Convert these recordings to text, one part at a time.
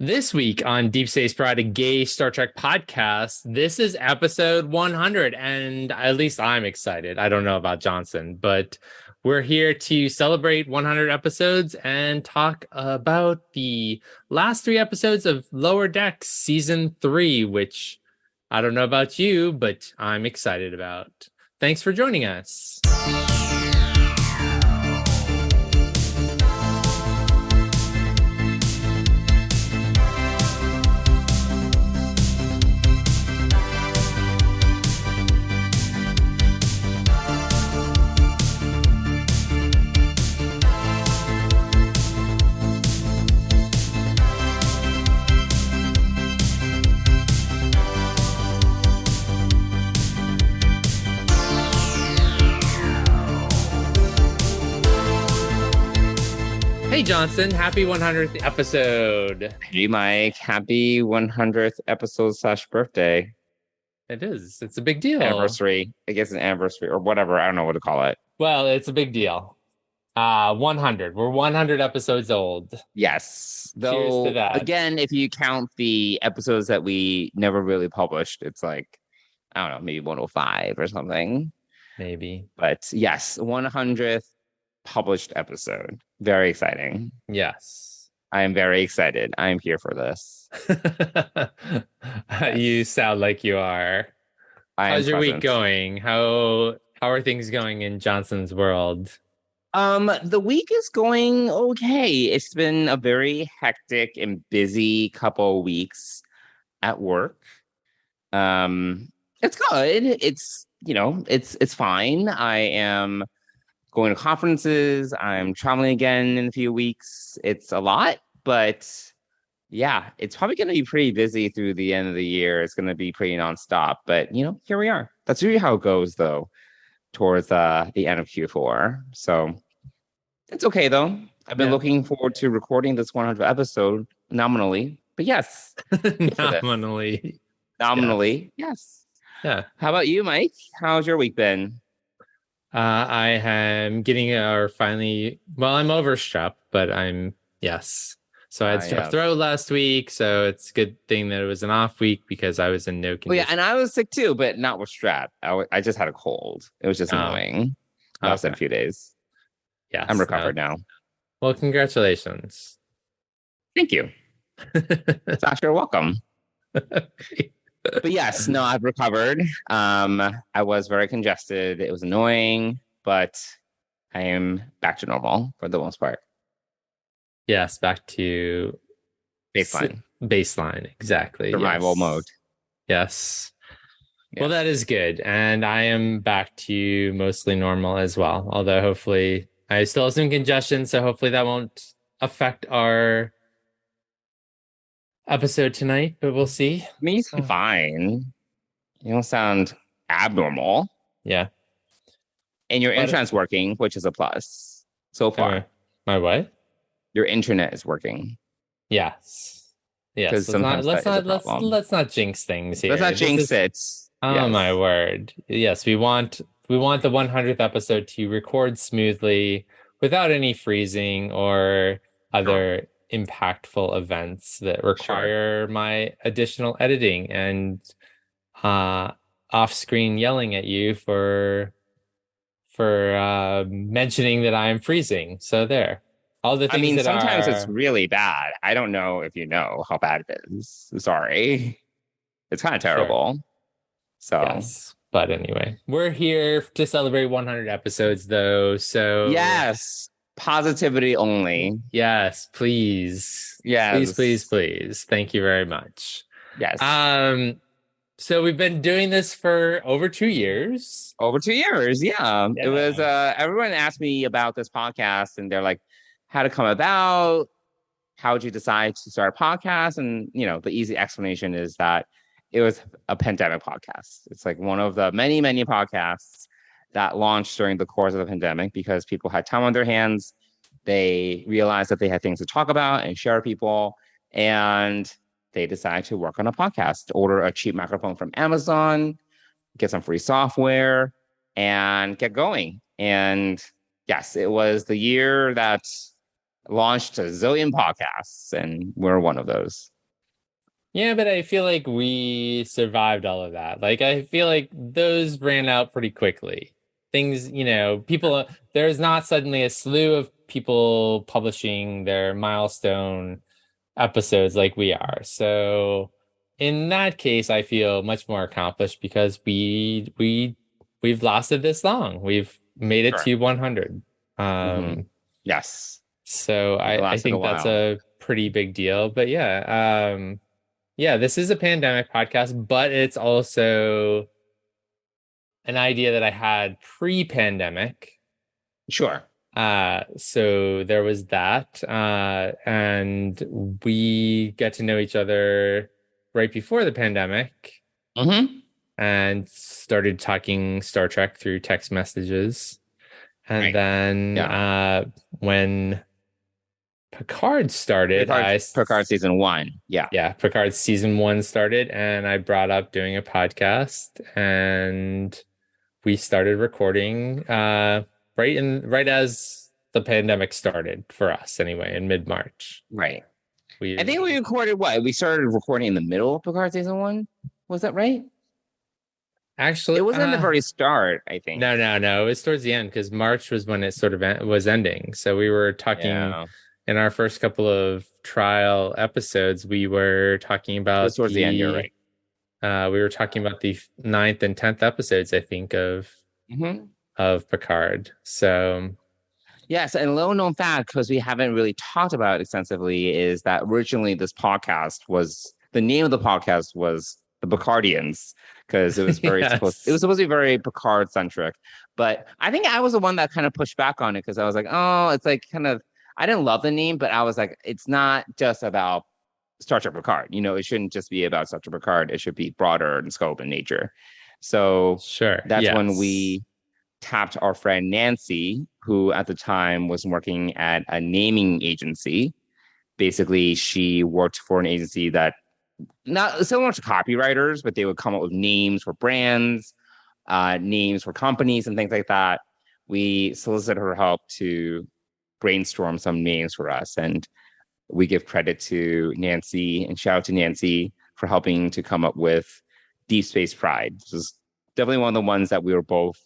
This week on Deep Space Pride, a gay Star Trek podcast, this is episode 100, and at least I'm excited. I don't know about Johnson, but we're here to celebrate 100 episodes and talk about the last three episodes of Lower Decks Season 3, which I don't know about you, but I'm excited about. Thanks for joining us. Hey, Johnson, happy 100th episode. Hey, Mike, happy 100th episode / birthday. It is. It's a big deal. Anniversary. I guess an anniversary or whatever. I don't know what to call it. Well, it's a big deal. 100. We're 100 episodes old. Yes. Cheers Though, to that. again, if you count the episodes that we never really published, it's like, I don't know, maybe 105 or something. Maybe. But yes, 100th published episode. Very exciting. Yes. I am very excited. I am here for this. You sound like you are. How's your week going? How are things going in Johnson's world? The week is going okay. It's been a very hectic and busy couple of weeks at work. It's good. It's fine. I am going to conferences. I'm traveling again in a few weeks. It's a lot, but yeah, it's probably going to be pretty busy through the end of the year. It's going to be pretty nonstop, but here we are. That's usually how it goes though, towards the end of Q4. So it's okay though. I've been looking forward to recording this 100th episode nominally, but yes. Nominally, yes. Yeah. How about you, Mike? How's your week been? I am getting I'm over strep, but yes. So I had strep throat last week, so it's a good thing that it was an off week because I was in no condition. Well, yeah, and I was sick too, but not with strep. I just had a cold. It was just annoying. Lasted a few days. Yeah, I'm recovered now. Well, congratulations. Thank you. Sasha, you're welcome. But yes, no, I've recovered. I was very congested. It was annoying, but I am back to normal for the most part. Yes, back to baseline, exactly. Survival mode. Yes. Well, that is good. And I am back to mostly normal as well. Although hopefully I still have some congestion, so hopefully that won't affect our episode tonight, but we'll see. Me, fine. You don't sound abnormal. Yeah. And your internet's working, which is a plus so far. My what? Your internet is working. Yes. Let's not jinx things here. Let's not jinx it. Oh my word. Yes, we want the 100th episode to record smoothly without any freezing or other impactful events that require my additional editing and off-screen yelling at you for mentioning that I am freezing. So there. All the things sometimes it's really bad. I don't know if you know how bad it is. Sorry. It's kind of terrible. So yes. But anyway, we're here to celebrate 100 episodes though. So yes. Positivity only. Yes, please. Yes. Please. Thank you very much. Yes. So we've been doing this for over 2 years. Over 2 years, yeah. It was everyone asked me about this podcast and they're like, how to come about, how did you decide to start a podcast? And the easy explanation is that it was a pandemic podcast. It's like one of the many, many podcasts that launched during the course of the pandemic because people had time on their hands. They realized that they had things to talk about and share with people. And they decided to work on a podcast, order a cheap microphone from Amazon, get some free software, and get going. And yes, it was the year that launched a zillion podcasts, and we're one of those. Yeah, but I feel like we survived all of that. Like, I feel like those ran out pretty quickly. Things, people, there's not suddenly a slew of people publishing their milestone episodes like we are. So, in that case, I feel much more accomplished because we've lasted this long. We've made it Sure. to 100. Hmm. Um, Yes, so it I lasted a think that's while. a pretty big deal. But yeah, this is a pandemic podcast, but it's also an idea that I had pre-pandemic. Sure. So there was that. And we get to know each other right before the pandemic Hmm. and started talking Star Trek through text messages. And Right. then Yeah. when Picard started, Picard season one. Yeah. yeah, Picard season one started, and I brought up doing a podcast, and we started recording right as the pandemic started for us anyway in mid-March. Right. I We think we recorded what? We started recording in the middle of Picard season one. Was that right? actually It wasn't at the very start, I think. no, it was towards the end because March was when it sort of was ending. So we were talking Yeah. in our first couple of trial episodes, we were talking It was about towards the end, you're right. we were talking about the ninth and 10th episodes, I think, Hmm. of Picard. So Yes, and little known fact, because we haven't really talked about it extensively, is that originally this podcast was the name of the podcast was the Picardians, because it was yes. supposed to be very Picard centric. But I think I was the one that kind of pushed back on it because I was like, oh, it's like kind of I didn't love the name, but I was like, it's not just about Star Trek Picard. It shouldn't just be about Star Trek Picard. It should be broader in scope and nature. So Sure. that's when Yes. we tapped our friend Nancy, who at the time was working at a naming agency. Basically, she worked for an agency that not similar to copywriters, but they would come up with names for brands, names for companies, and things like that. We solicited her help to brainstorm some names for us. And we give credit to Nancy and shout out to Nancy for helping to come up with Deep Space Pride. This is definitely one of the ones that we were both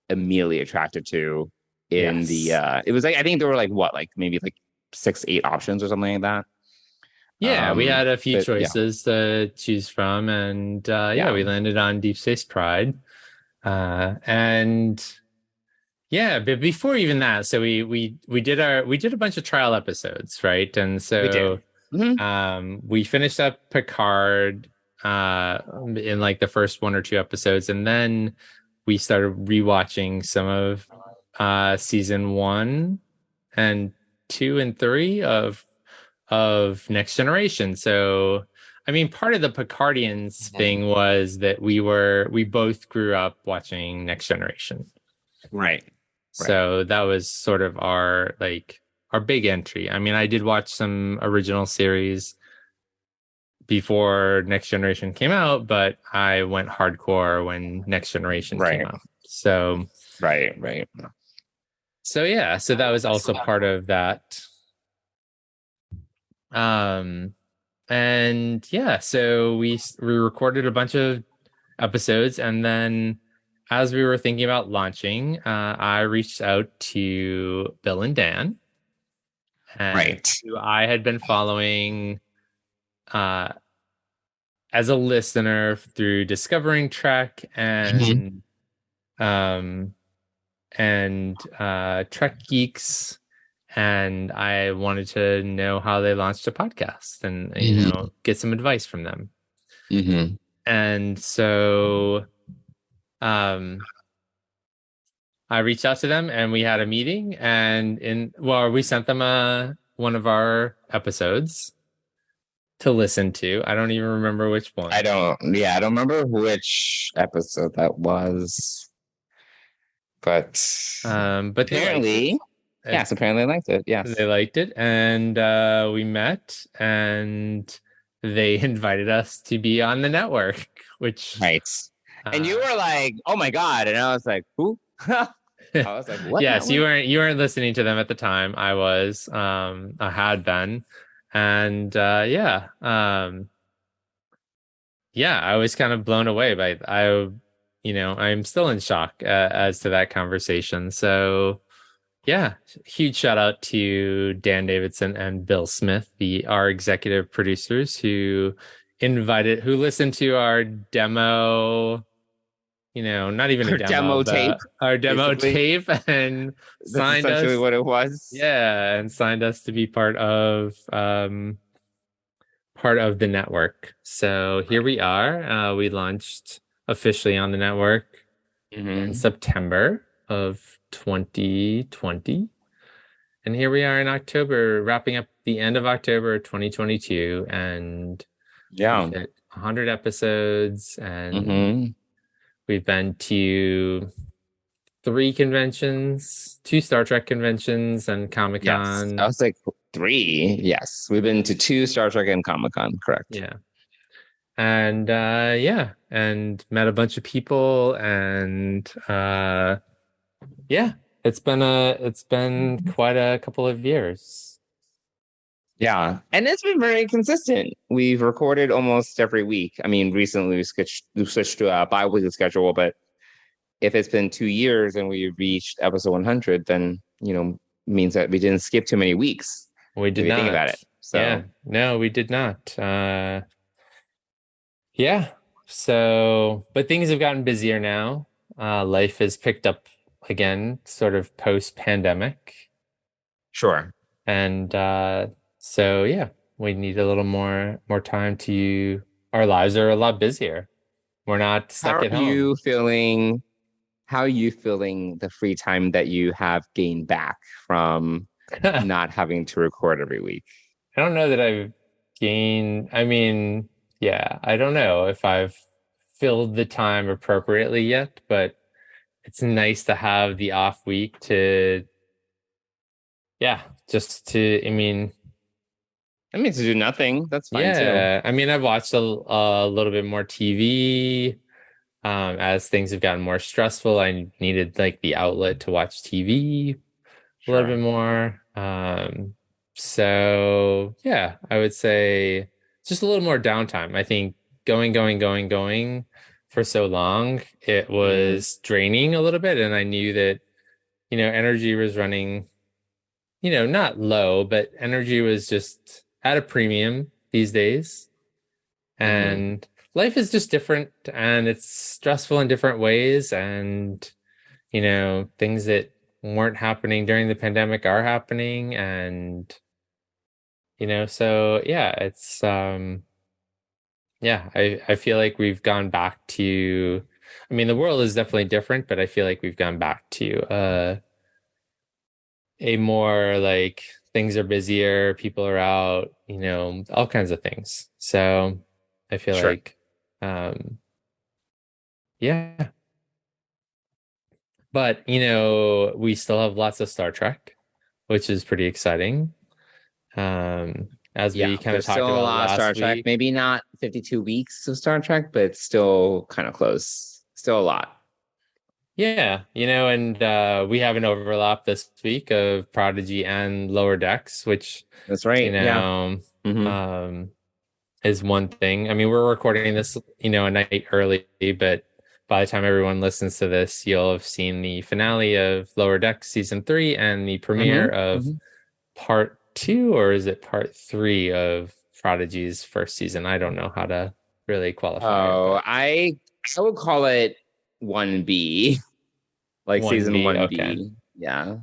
immediately attracted to in the Yes. it was like I think there were like what like maybe like 6 8 options or something like that. Yeah, we had a few But yeah, choices to choose from, and yeah, yeah. we landed on Deep Space Pride. And yeah, but before even that, so we did a bunch of trial episodes, right? And We did. so Hmm. we finished up Picard in like the first one or two episodes, and then we started rewatching some of season one and two and three of Next Generation. So I mean, part of the Picardians thing was that we both grew up watching Next Generation. Right. Right. So that was sort of our big entry. I mean, I did watch some original series before Next Generation came out, but I went hardcore when Next Generation came Right. out. So Right. Right. yeah, so that was also part of that. Um and yeah, so we recorded a bunch of episodes, and then as we were thinking about launching, I reached out to Bill and Dan, and Right. who I had been following uh, as a listener through Discovering Trek Mhm. um, and Trek Geeks, and I wanted to know how they launched a podcast and Mhm. get some advice from them. Mhm. And so um, I reached out to them and we had a meeting, and we sent them one of our episodes to listen to. I don't even remember which one. I don't remember which episode that was, but But they liked it. apparently, Uh, yes, apparently I liked it. Yes. They liked it, and we met, and they invited us to be on the network, which Right. And you uh, were like, oh my God. And I was like, who? I was like, what yes, network? you weren't listening to them at the time. I was. I had been, and yeah. yeah, I was kind of blown away by I'm still in shock as to that conversation. So yeah, huge shout out to Dan Davidson and Bill Smith, our executive producers who listened to our demo, not even a Our demo, demo tape, but our demo basically. tape and That's signed essentially us. what it was. Yeah, and signed us to be part of the network. So here we are. We launched officially on the network in Hmm. September of 2020. And here we are in October, wrapping up the end of October 2022. And we've Yeah. hit 100 episodes, and Hmm. we've been to three conventions, two Star Trek conventions, and Comic Yes. I Con. was like three. Yes. We've been to two Star Trek and Comic-Con, correct. Yeah. And yeah, and met a bunch of people, and yeah, it's been quite a couple of years. Yeah. And it's been very consistent. We've recorded almost every week. I mean, recently we switched to a bi-weekly schedule, but if it's been 2 years and we reached episode 100, then, means that we didn't skip too many weeks We if did you think about not. it. Yeah, So, no, we did not. Yeah. So, but things have gotten busier now. Life has picked up again, sort of post-pandemic. sure. And so yeah, we need a little more time to our lives are a lot busier. We're not How stuck are at home. you feeling? How are you feeling the free time that you have gained back from I not having to record every week? don't know that I've gained, I mean, yeah, I don't know if I've filled the time appropriately yet, but it's nice to have the off week to, yeah, just to, I mean, I mean, to do nothing, that's fine too. yeah, I mean, I've watched a little bit more TV. As things have gotten more stressful, I needed like the outlet to watch TV a little bit Sure. more. So yeah, I would say just a little more downtime. I think going for so long, it Hmm. was draining a little bit, and I knew that, energy was running, not low, but energy was just at a premium these days. Hmm. And life is just different, and it's stressful in different ways. And, things that weren't happening during the pandemic are happening. And, so yeah, yeah, I feel like we've gone back to, I mean, the world is definitely different, but I feel like we've gone back to a more like things are busier, people are out, all kinds of things. So I feel Sure. like, yeah, but we still have lots of Star Trek, which is pretty exciting. As Yeah, we kind of there's still talked a about lot of Star last Trek. week. Maybe not 52 weeks of Star Trek, but still kind of close. Still a lot. Yeah, and we have an overlap this week of Prodigy and Lower Decks, which, That's you right. Yeah. know, Hmm. um, is one thing. I mean, we're recording this, a night early, but by the time everyone listens to this, you'll have seen the finale of Lower Decks season 3 and the premiere Hmm. of Hmm. part 2, or is it part 3 of Prodigy's first season? I don't know how to really qualify it, Oh, but I would call it 1B, like season 1B. Okay. 1B. Yeah.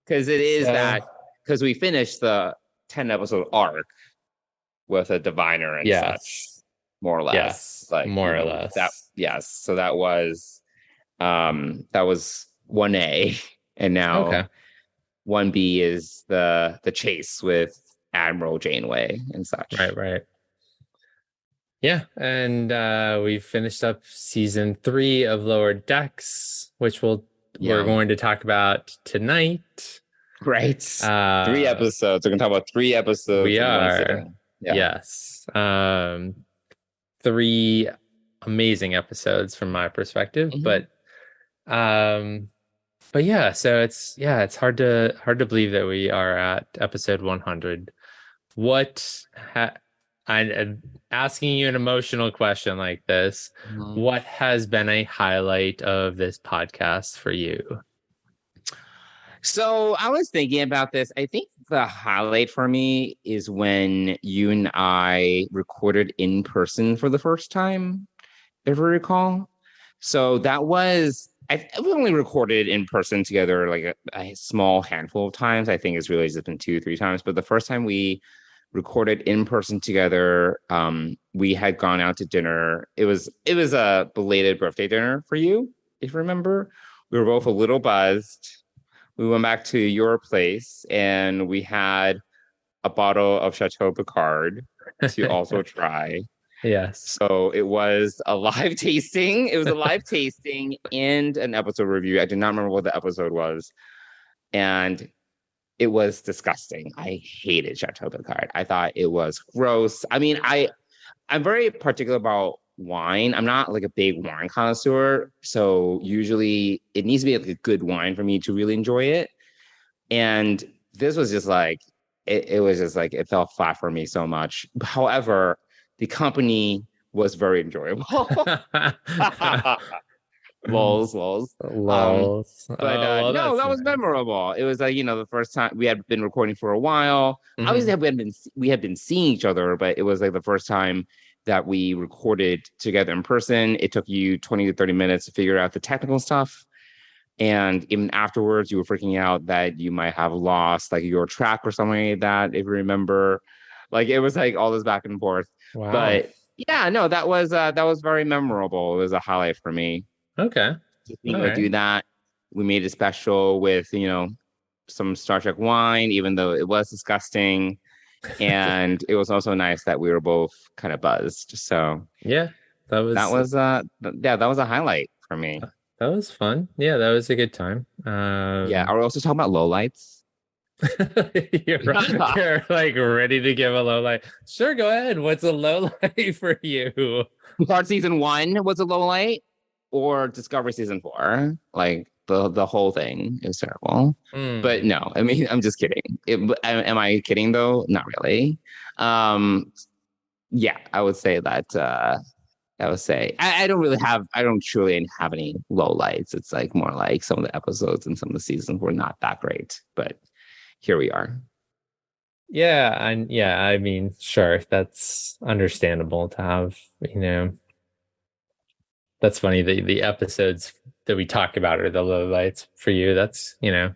Because it is So, that, because we finished the 10 episode arc with a diviner and such, yes. more or less. Yes, Like, more or that, less. yes. So that was 1A. And now Okay. 1B is the chase with Admiral Janeway and Right, such. right. Yeah, and we finished up season 3 of Lower Decks, which we're Yeah. going to talk about tonight. Right. Three Uh episodes. We're gonna talk about three episodes we in one are. sitting. Yeah. Yes. 3 amazing episodes from my perspective, Mhm. but yeah, so it's hard to believe that we are at episode 100. What ha I'm asking you an emotional question like this. Mhm. What has been a highlight of this podcast for you? So I was thinking about this. I think the highlight for me is when you and I recorded in person for the first time, if you recall. So that was, we only recorded in person together like a small handful of times. I think it's really just been 2, 3 times. But the first time we recorded in person together, we had gone out to dinner. It was a belated birthday dinner for you, if you remember. We were both a little buzzed. We went back to your place and we had a bottle of Chateau Picard to also try. Yes. So it was a live tasting. It was a live tasting and an episode review. I do not remember what the episode was. And it was disgusting. I hated Chateau Picard. I thought it was gross. I mean, I'm very particular about wine. I'm not like a big wine connoisseur. So usually it needs to be like a good wine for me to really enjoy it. And this was just like, it was just like, it fell flat for me so much. However, the company was very enjoyable. Lols, lols. Lols. But Oh, well, no, that's that was nice. memorable. It was like, the first time we had been recording for a while. Mhm. Obviously, we had been seeing each other, but it was like the first time that we recorded together in person. It took you 20 to 30 minutes to figure out the technical stuff. And even afterwards, you were freaking out that you might have lost like your track or something like that, if you remember. Like it was like all this back and forth. Wow. But yeah, no, that was very memorable. It was a highlight for me. Okay. Just being All able to right. do that. We made it special with, some Star Trek wine, even though it was disgusting. And it was also nice that we were both kind of buzzed. So Yeah, that that was was that was a highlight for me. that was fun. Yeah, that was a good time. Yeah. Are we also talking about lowlights? You're right. You're like ready to give a low light. Sure, go ahead. What's a low light for you? Picard season 1 was a low light, or Discovery season 4. Like the whole thing is terrible. But Hmm. no, I mean, I'm just kidding. Am I kidding though? Not really. Um, yeah, I would say that. I would say I don't truly have any low lights. It's like more like some of the episodes and some of the seasons were not that great, but here we are. Yeah, and yeah, I mean, sure, that's understandable to have, that's funny. The episodes that we talk about are the low lights for you. That's, you know,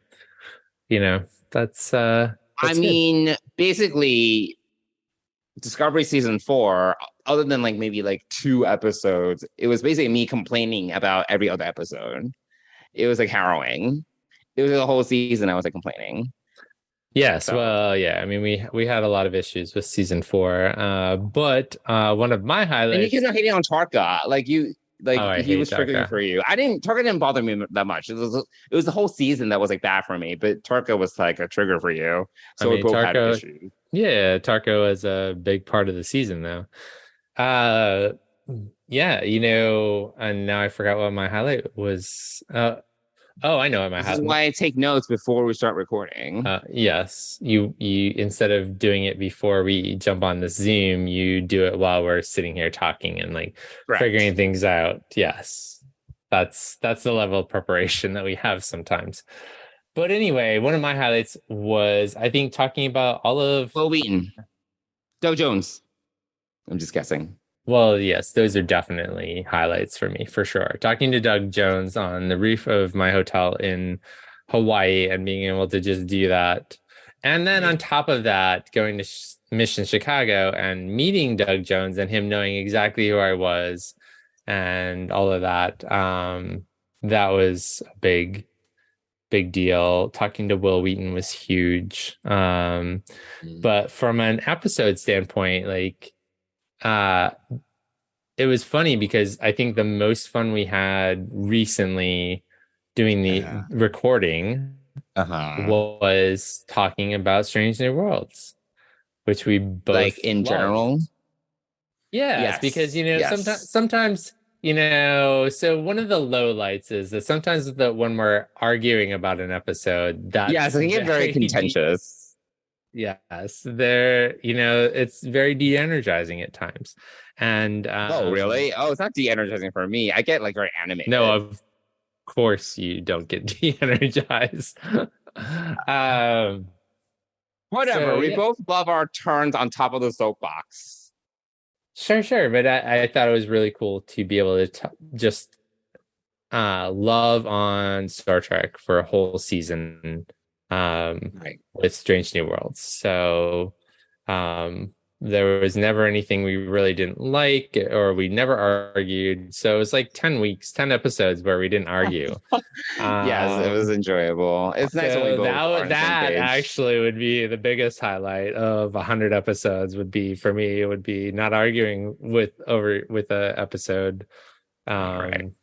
that's I that's good. mean, basically, Discovery season 4, other than like maybe like 2 episodes, it was basically me complaining about every other episode. It was like harrowing. It was the whole season I was like complaining. Yes, So, well, yeah. I mean, we had a lot of issues with season four, but one of my and you keep highlights. on hating on Tarka, Oh, like I he hate was triggering Darko. for you. Tarka didn't bother me that much. It was the whole season that was like bad for me, but Tarka was like a trigger for you. I So we mean, both had Tarko. issues. Yeah, Tarko is a big part of the season, though. Uh, yeah, and now I forgot what my highlight was. Oh, I know what my This is highlight. why I take notes before we start recording. Yes, you instead of doing it before we jump on the Zoom, you do it while we're sitting here talking and like figuring Correct. things out. Yes. That's the level of preparation that we have sometimes. But anyway, one of my highlights was I think talking about all of Will Wheaton, Doug Jones. I'm just guessing. well, yes, those are definitely highlights for me for sure. Talking to Doug Jones on the roof of my hotel in Hawaii and being able to just do that. And then on top of that, going to Mission Chicago and meeting Doug Jones and him knowing exactly who I was and all of that. That was a big deal. Talking to Will Wheaton was huge. But from an episode standpoint, like uh it was funny because I think the most fun we had recently doing the Uh, recording uh-huh. was talking about Strange New Worlds, which we Like both in loved. general. Yes, because Yes. Yes. sometimes so one of the low lights is that sometimes when we're arguing about an episode, Yes, that's it can get very very contentious. Yes, it's very de-energizing at times. And Oh, really? Oh, it's not de-energizing for me. I get like very no, animated. of course you don't get de-energized. um, Whatever. so We yeah, both love our turns on top of the soapbox. sure. But I thought it was really cool to be able to just love on Star Trek for a whole season Right. with Strange New Worlds. So there was never anything we really didn't like or we never argued. So it was like 10 weeks, 10 episodes where we didn't argue. Yes, it was Um, enjoyable. It's nice when we so both are on the same that page. actually would be the biggest highlight of 100 episodes would be for me, it would be not arguing with a episode. All right. Um,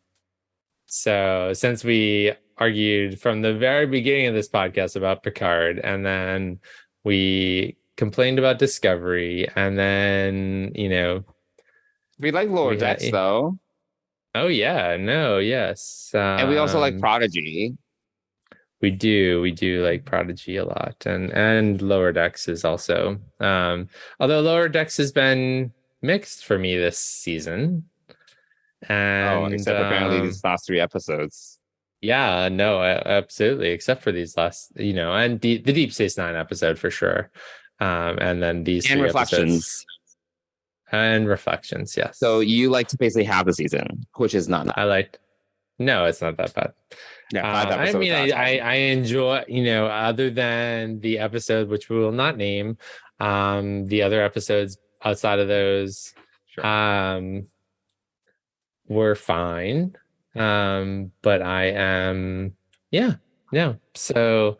so since we argued from the very beginning of this podcast about Picard, and then we complained about Discovery, and then, We like Lower we Decks had, though. oh yeah, no, yes. And we also like Prodigy. We do like Prodigy a lot, and Lower Decks is also, although Lower Decks has been mixed for me this season. Oh, And except apparently these last three episodes. yeah, no, absolutely. Except for these last, and the Deep Space Nine episode for sure, and then these And three episodes Reflections. and reflections. So Yes, you like to basically have the season, which is not that. I liked. No, it's not that bad. Yeah, 5 episodes out of I 10. enjoy, other than the episode which we will not name, the other episodes outside of those, Sure. were fine. But I am, yeah, no. So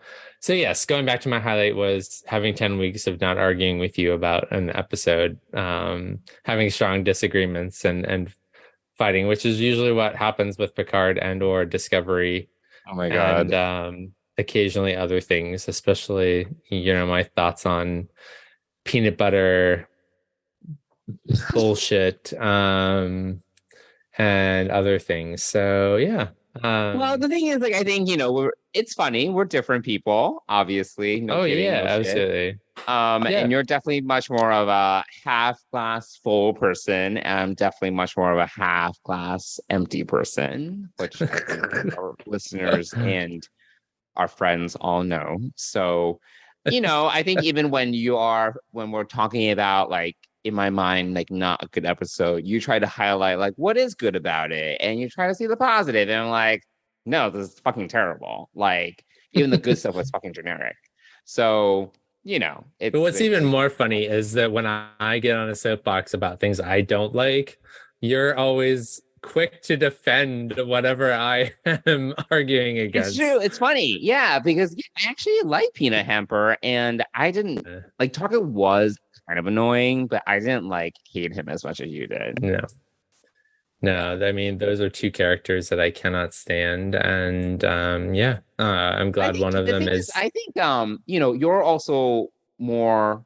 yes, going back to my highlight was having 10 weeks of not arguing with you about an episode, having strong disagreements and fighting, which is usually what happens with Picard and or Discovery, Oh my and God. occasionally other things, especially, my thoughts on peanut butter bullshit. And other things. So yeah. Well, the thing is, like, I think, it's funny. We're different people, obviously. No Oh kidding, yeah, no shit. absolutely. And Yeah. you're definitely much more of a half glass full person. And I'm definitely much more of a half glass empty person, which I think our listeners and our friends all know. So, I think even when we're talking about like in my mind, like not a good episode, you try to highlight like what is good about it and you try to see the positive. And I'm like, no, this is fucking terrible. Like even the good stuff was fucking generic. So, But what's even it's more funny is that when I get on a soapbox about things I don't like, you're always quick to defend whatever I am arguing It's true. against. It's funny. Yeah, because I actually like Peanut Hamper and I didn't Uh, like Target was kind of annoying, but I didn't like hate him as much as you did. No, no. I mean, those are two characters that I cannot stand, and yeah, I'm I glad think one of the them thing is, is. I think you're also more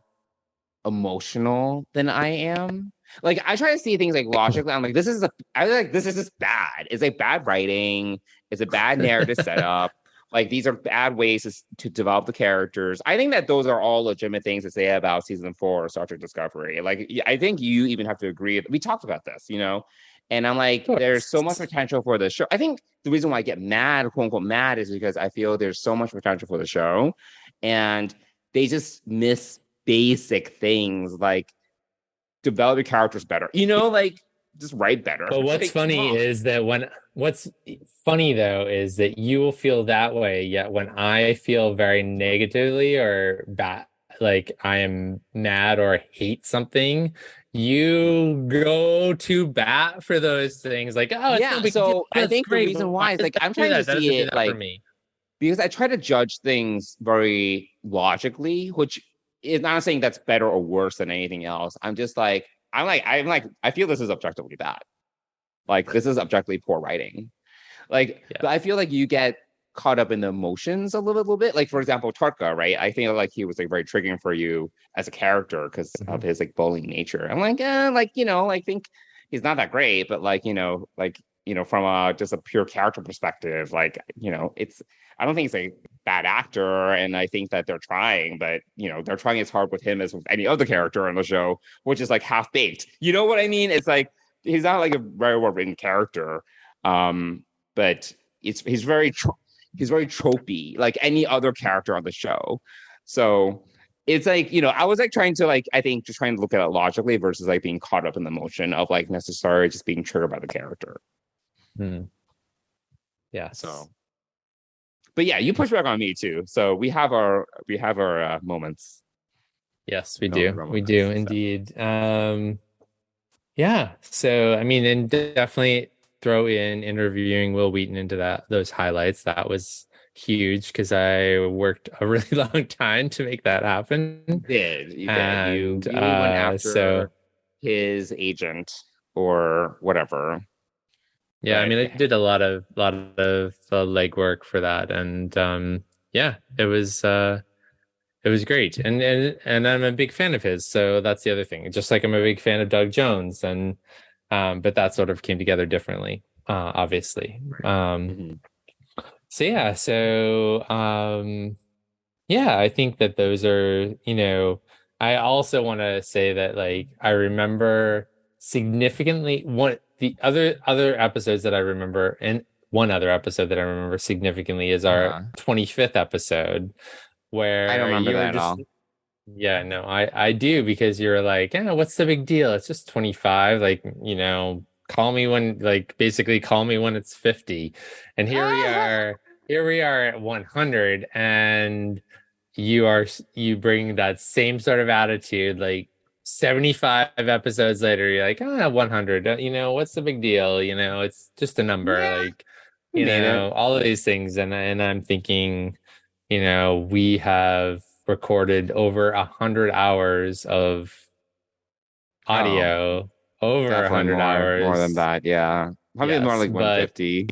emotional than I am. Like I try to see things like logically. I'm like, this is just bad. It's like bad writing. It's a bad narrative setup. Like these are bad ways to develop the characters. I think that those are all legitimate things to say about season 4 of Star Trek Discovery. Like I think you even have to agree. We talked about this, and I'm Of like, there's so much course. potential for the show. I think the reason why I get mad, quote unquote, mad, is because I feel there's so much potential for the show, and they just miss basic things like develop your characters better. Like just write better. But what's Like, come funny on. is that what's funny though is that you will feel that way, yet when I feel very negatively or bad, like I am mad or hate something, you go to bat for those things. Like, oh, it's no Yeah. big deal. So I That's think the great. But reason why why is does like that I'm do trying to that? That doesn't see do it that for like me. because I try to judge things very logically, which is not saying that's better or worse than anything else. I feel this is objectively bad. Like this is objectively poor writing. Like, but I Yes. feel like you get caught up in the emotions a little bit. Like, for example, Tarka, right? I think like he was like very triggering for you as a character because of Mhm. his like bullying nature. I'm like, like, I think he's not that great, but like, from just a pure character perspective, like, I don't think he's a bad actor, and I think that they're trying, but they're trying as hard with him as with any other character on the show, which is like half baked. You know what I mean? It's like he's not like a very well written character, but he's very tropey, like any other character on the show. So it's like, I was like trying to like, I think just trying to look at it logically versus like being caught up in the motion of like necessarily just being triggered by the character. Yeah. So, but yeah, you push back on me too. So we have our moments. Yes, we do. We do indeed. Yeah. So, I mean, and definitely throw in interviewing Will Wheaton into those highlights. That was huge because I worked a really long time to make that happen. You did. You went after his agent or whatever. Yeah, but, I mean, I did a lot of legwork for that, and yeah, it was great, and I'm a big fan of his. So that's the other thing. Just like I'm a big fan of Doug Jones, and but that sort of came together differently, obviously. So yeah, I think that those are, I also want to say that like I remember significantly the other episodes that I remember, and one other episode that I remember significantly is our 25th episode, where I don't remember that at all. Yeah, no, I do, because you're like, yeah, what's the big deal? It's just 25, like, call me when it's 50. And here we are at 100, and you bring that same sort of attitude, like 75 episodes later, you're like, 100, what's the big deal? It's just a number, all of these things. And I'm thinking, we have recorded over 100 hours of audio, over 100 hours. More than that, yeah. Probably more like 150.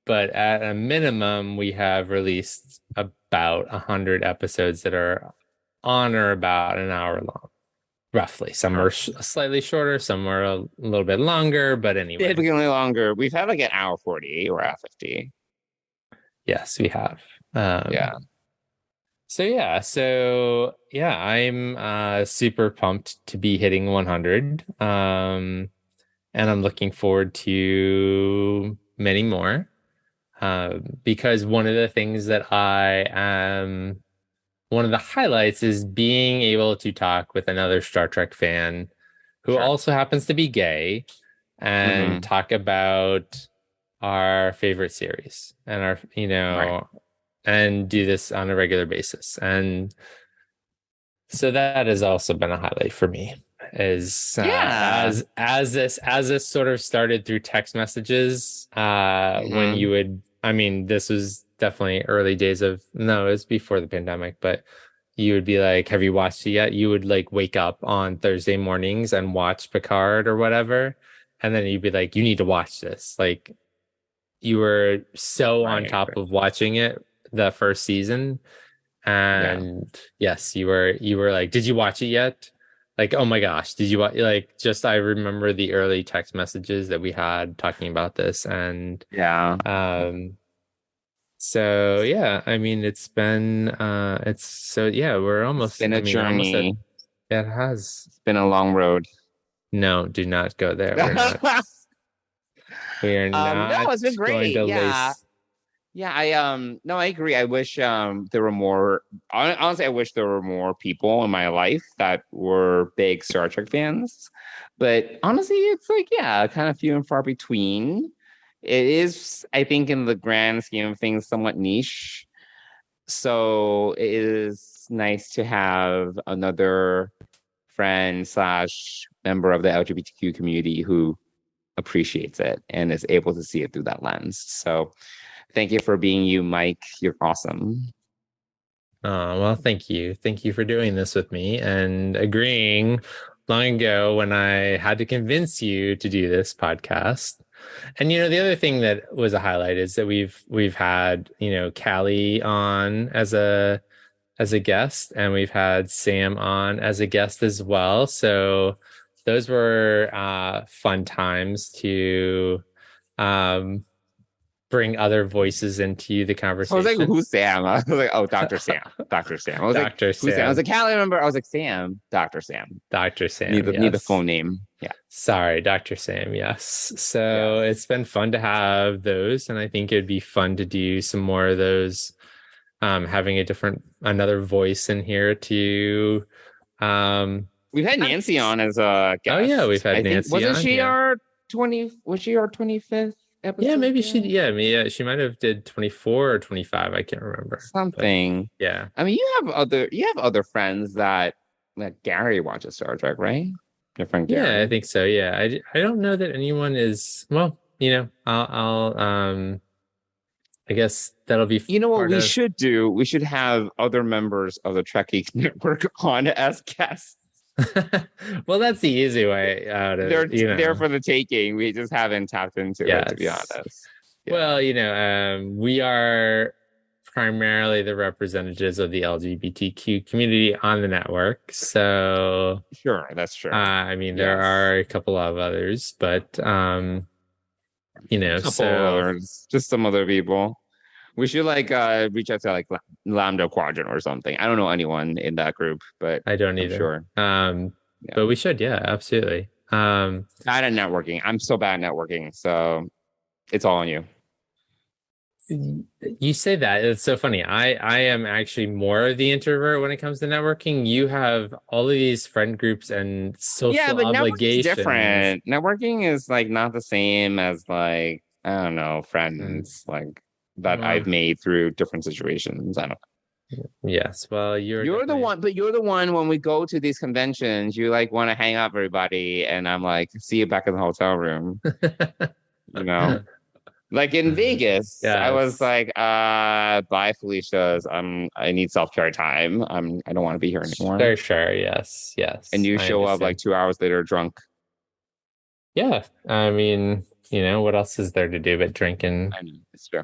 But at a minimum, we have released about 100 episodes that are on or about an hour long, roughly. Some are slightly shorter, some are a little bit longer, but anyway. Significantly longer. We've had like an hour 40 or hour 50. Yes, we have. Yeah. So I'm super pumped to be hitting 100. And I'm looking forward to many more. Because one of the things that one of the highlights is being able to talk with another Star Trek fan who also happens to be gay, and talk about our favorite series and our, and do this on a regular basis. And so that has also been a highlight for me, as this sort of started through text messages, when you would, this was definitely early days it was before the pandemic, but you would be like, have you watched it yet? You would like wake up on Thursday mornings and watch Picard or whatever. And then you'd be like, you need to watch this. Like, you were so on top of watching it the first season. And yes, you were like, did you watch it yet? Like, oh my gosh, did you watch? Like, just, I remember the early text messages that we had talking about this. And so yeah, it's been we're almost, it's been a journey. It has. It's been a long road. No, do not go there. We're not. We are not. No, it's been great. I agree. I wish there were more. Honestly, I wish there were more people in my life that were big Star Trek fans. But honestly, it's like, kind of few and far between. It is, I think, in the grand scheme of things, somewhat niche. So it is nice to have another friend / member of the LGBTQ community who appreciates it and is able to see it through that lens. So thank you for being you, Mike. You're awesome. Oh, well, thank you. Thank you for doing this with me and agreeing long ago when I had to convince you to do this podcast. And, the other thing that was a highlight is that we've had, Callie on as a guest, and we've had Sam on as a guest as well. So those were fun times to um bring other voices into the So I was like, conversation. who's Sam? I was like, oh, Dr. Sam. Dr. Sam. I was like, Dr. who's Sam? I was Sam. like, can't remember. I was like, Sam. Dr. Sam. Dr. Sam, Need the yes. full name. Yeah. Sorry, Dr. Sam, yes. So Yes. it's been fun to have those, and I think it'd be fun to do some more of those, having another voice in here to We've had Nancy on as a oh yeah, we've guest. had I think Nancy wasn't on, she yeah. our 20 was she our 25th Yeah, episode maybe she guest? yeah, she might have did 24 or 25, I can't remember. But Something. yeah. I mean, you have other friends that Gary watches Star Trek, right? Your friend Yeah, I Gary. think so. Yeah. I don't know that anyone is, well, I'll I guess that'll be You know what part we of. should do? We should have other members of the Trekkie Network on as guests. Well, that's the easy way out They're of, there for the taking. We just haven't tapped into it, to be yes. honest. Yeah. Well, we are primarily the representatives of the LGBTQ community on the network. So, Sure, that's true. I mean, there Yes. are a couple of others, but, A couple so others, just some other people. We should reach out to Lambda Quadrant or something. I don't know anyone in that group, but I don't I'm either. sure. Yeah. But we should, yeah, absolutely. Bad at networking. I'm so bad at networking, so it's all on you. You say that, it's so funny. I am actually more of the introvert when it comes to networking. You have all of these friend groups and Yeah, social but networking is obligations. different. Networking is not the same as I don't know, Mm. friends that I've Well, made through different situations. I don't know. yes. Well, You're the one, but you're the one when we go to these conventions, you want to hang out with everybody, and I'm like, see you back in the hotel room, you know? Like in Vegas, I was Yes. like, bye, Felicia's. I need self-care time. I don't want to be here anymore. Sure, sure. Yes, And yes. you I show up like understand. 2 hours later drunk. Yeah. I mean, what else is there to do but drink and, I know, it's true.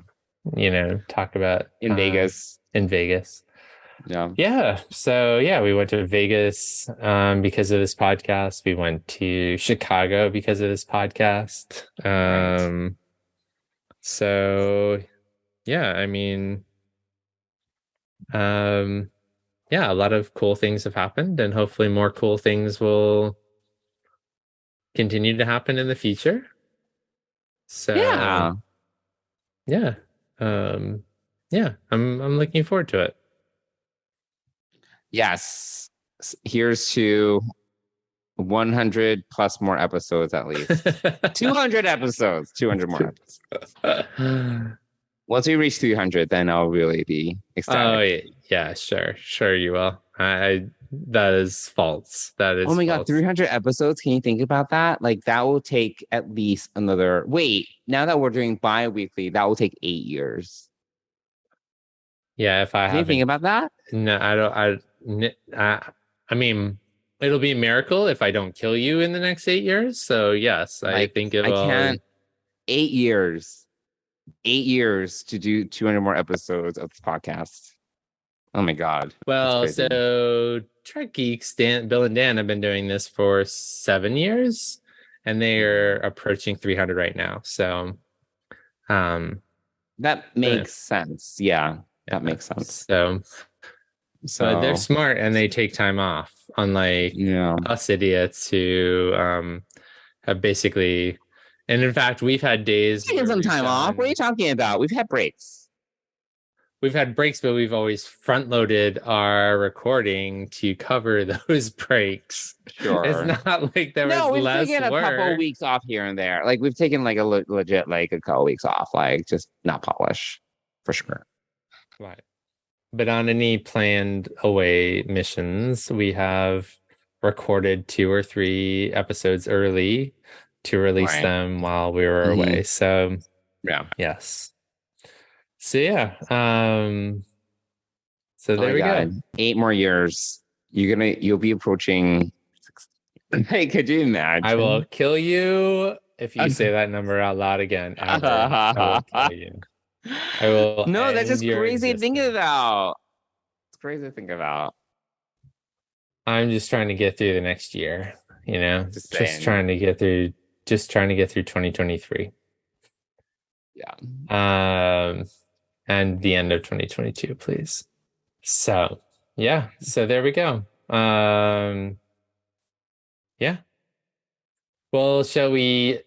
talk about In Vegas. in Vegas. Yeah. Yeah. So yeah, we went to Vegas because of this podcast. We went to Chicago because of this podcast. Right. So yeah, I mean, yeah, a lot of cool things have happened, and hopefully more cool things will continue to happen in the future. So Yeah. yeah, um, yeah, I'm looking forward to it. Yes. Here's to 100 plus more episodes at least. 200 episodes. 200 more episodes. Once we reach 300, then I'll really be ecstatic. Oh yeah, sure you will. I that is false. That Oh is my God, false. 300 episodes. Can you think about that? That will take at least another. Wait, now that we're doing bi-weekly, that will take 8 years. Yeah, if I Can you think haven't, about that? no, I don't. I mean, it'll be a miracle if I don't kill you in the next 8 years. So yes, I think it I will. can't. 8 years. 8 years to do 200 more episodes of this podcast. Oh my God. That's Well, crazy. so Trek Geeks, Bill and Dan have been doing this for 7 years, and they are approaching 300 right now. So, That makes sense. Yeah, that makes sense. So, but they're So, smart and they take time off, unlike yeah. us idiots who have basically, and in fact, we've had days Taking where some time off. What are you talking about? We've had breaks. we've had breaks, but we've always front loaded our recording to cover those breaks. Sure. It's not like there No, was we've less taken a couple work. weeks off here and there. We've taken a legit a couple weeks off, just not polish for sure. Right. But on any planned away missions, we have recorded 2 or 3 episodes early to release Right. them while we were away. So Yeah. yes. So yeah. So there we go. 8 more years. You'll be approaching. Hey, could you imagine? I will kill you if you say that number out loud again. Ever. I will kill you. I will. No, that's just crazy existence. to think about. It's crazy to think about. I'm just trying to get through the next year, Just trying to get through 2023. And the end of 2022, please. So, yeah. So there we go. Yeah. Well, shall we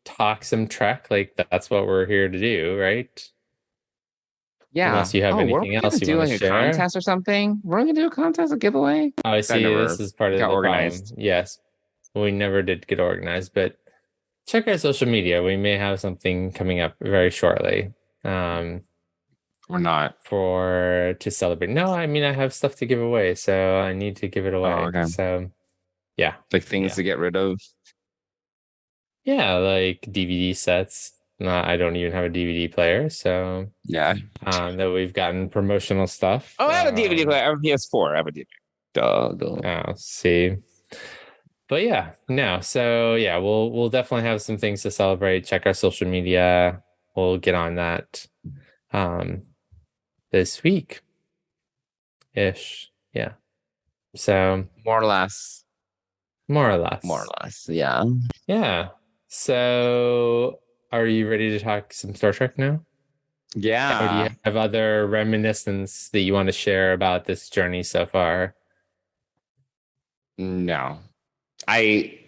talk some Trek? Like that's what we're here to do, right? Yeah. Unless you have Oh, we're anything gonna else you do want to like a share. contest or something. We're gonna do a contest, a giveaway. Oh, I That see. This never is part of got the problem. organized. Yes. We never did get organized, but check our social media. We may have something coming up very shortly. Or not. For to celebrate. No, I mean I have stuff to give away, so I need to give it Oh, away. okay. So yeah. Like things Yeah. to get rid of. Yeah, like DVD sets. No, I don't even have a DVD player, so Yeah. that we've gotten promotional stuff. Oh, I have a DVD player. I have a PS4. I have a DVD. Duh. I'll see. But yeah, no. So yeah, we'll definitely have some things to celebrate. Check our social media. We'll get on that um this week ish. Yeah. So More or less. more or More or less. less. Yeah. Yeah. So are you ready to talk some Star Trek now? Or do you Yeah. have other reminiscence that you want to share about this journey so far? No. I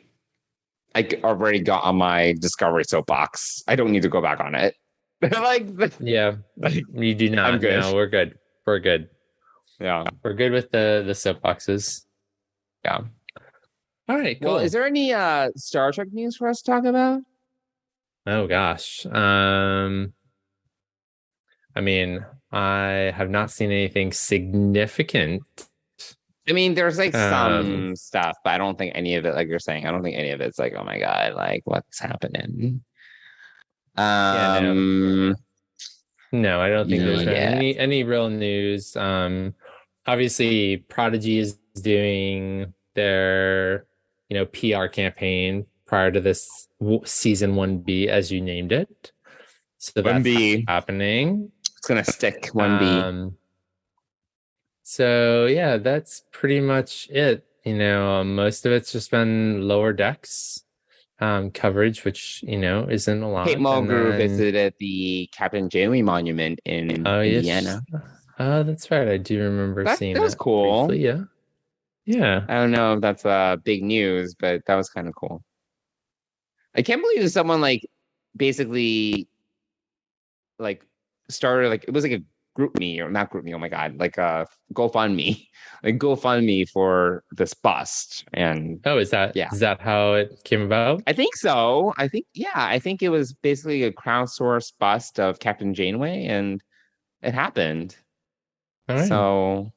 already got on my Discovery soapbox. I don't need to go back on it. like, Yeah, like, you do I'm not. good. No, we're good. We're good. Yeah. We're good with the soapboxes. Yeah. All right, Well, is cool. there any Star Trek news for us to talk about? Oh gosh. I mean, I have not seen anything significant. I mean, there's like Um, some stuff, but I don't think any of it, like you're saying, I don't think any of it's like, oh my God, like what's happening? yeah, no. Um, No, I don't think there's been yeah. any real news. Obviously, Prodigy is doing their, PR campaign prior to this season 1B, as you named it. So that's 1B. happening. It's gonna stick 1B. So yeah, that's pretty much it. Most of it's just been lower decks coverage, which isn't a Kate lot. And Mulgrew then visited the Captain Janeway Monument in oh yes, Indiana. that's right. I do remember That seeing that was that cool. briefly. Yeah, yeah. I don't know if that's big news, but that was kind of cool. I can't believe someone like basically like started like it was like a group me or not group me. Oh my God, like a GoFundMe, like GoFundMe for this bust. And Oh, is that yeah, is that how it came about? I think so. I think it was basically a crowdsourced bust of Captain Janeway, and it happened. All right. So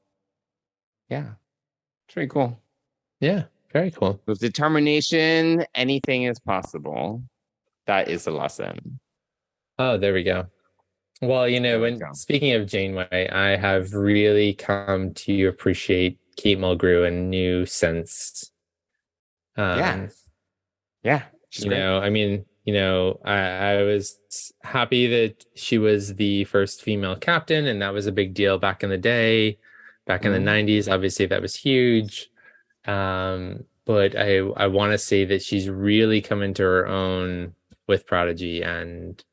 yeah, it's pretty cool. Yeah, very cool. With determination, anything is possible. That is the lesson. Oh, there we go. Well, There we when go. speaking of Janeway, I have really come to appreciate Kate Mulgrew in a new sense. Yeah, Um, yeah, she's great. I mean, I was happy that she was the first female captain, and that was a big deal back in the day, back in the 90s. Obviously, that was huge. But I want to say that she's really come into her own with Prodigy, and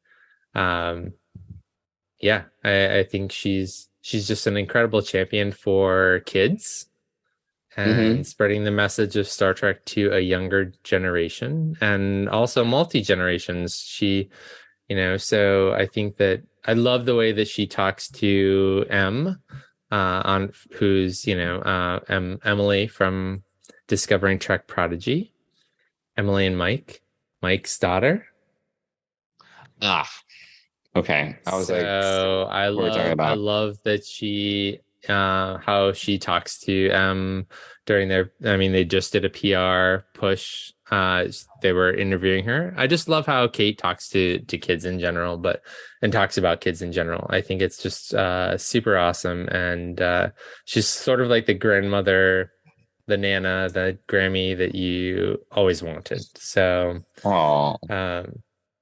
yeah, I think she's just an incredible champion for kids and spreading the message of Star Trek to a younger generation and also multi generations. So I think that I love the way that she talks to on who's Emily from Discovering Trek Prodigy, Emily and Mike's daughter. Ah, okay. I was like, So I what are we talking about? love that she how she talks to during they just did a PR push. They were interviewing her. I just love how Kate talks to kids in general, and talks about kids in general. I think it's just super awesome. And she's sort of like the grandmother, the Nana, the Grammy that you always wanted. So Oh,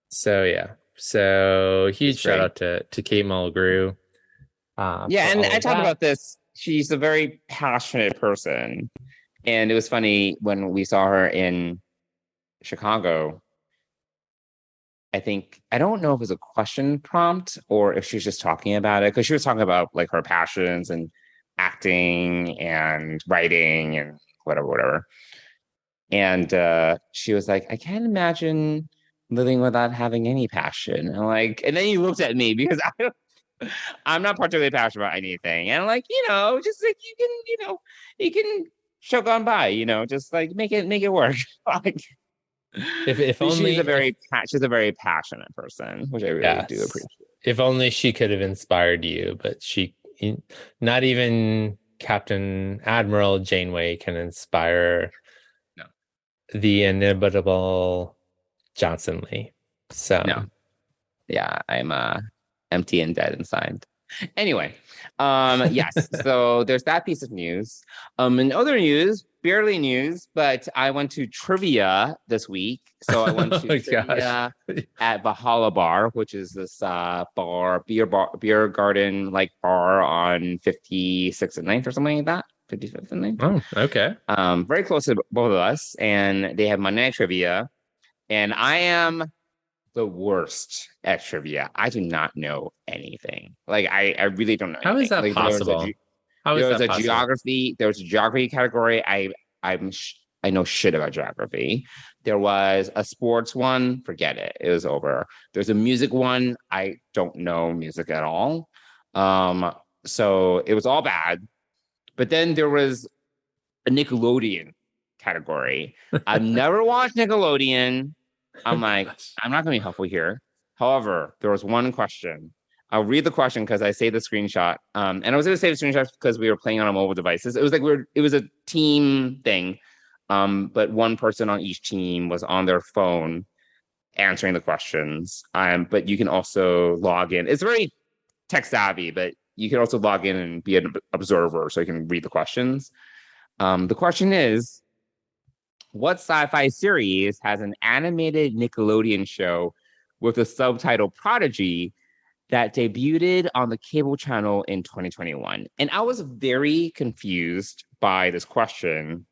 so yeah. So huge that's shout great. out to Kate Mulgrew Yeah, for and all I of talked that. about this. She's a very passionate person. And it was funny when we saw her in Chicago. I think I don't know if it's a question prompt or if she's just talking about it because she was talking about like her passions and acting and writing and whatever. And she was like, I can't imagine living without having any passion. And like, and then he looked at me because I'm not particularly passionate about anything. And I'm like, just like you can choke on by, just like make it work. Like, If but only she's a very passionate person, which I really do yes. appreciate. If only she could have inspired you, but not even Captain Admiral Janeway can inspire No, the inimitable Johnson Lee. So no, yeah, I'm empty and dead inside. Anyway, yes, so there's that piece of news. In other news, barely news, but I went to trivia this week. So I went to oh trivia gosh. at Valhalla Bar, which is this beer garden like bar on 56th and Ninth or something like that. 55th and Ninth. Oh, okay. Very close to both of us, and they have Monday Night Trivia, and I am the worst at trivia. I do not know anything. Like I really don't know How is anything. that Like possible? How is that possible? there was a geography category. I know shit about geography. There was a sports one, forget it. It was over. There's a music one. I don't know music at all. So it was all bad. But then there was a Nickelodeon category. I've never watched Nickelodeon. I'm like, I'm not going to be helpful here. However, there was one question. I'll read the question because I saved the screenshot. And I was going to save the screenshot because we were playing on our mobile devices. It was like it was a team thing. But one person on each team was on their phone answering the questions. But you can also log in. It's very tech savvy, but you can also log in and be an observer so you can read the questions. The question is, what sci-fi series has an animated Nickelodeon show with the subtitle Prodigy that debuted on the cable channel in 2021? And I was very confused by this question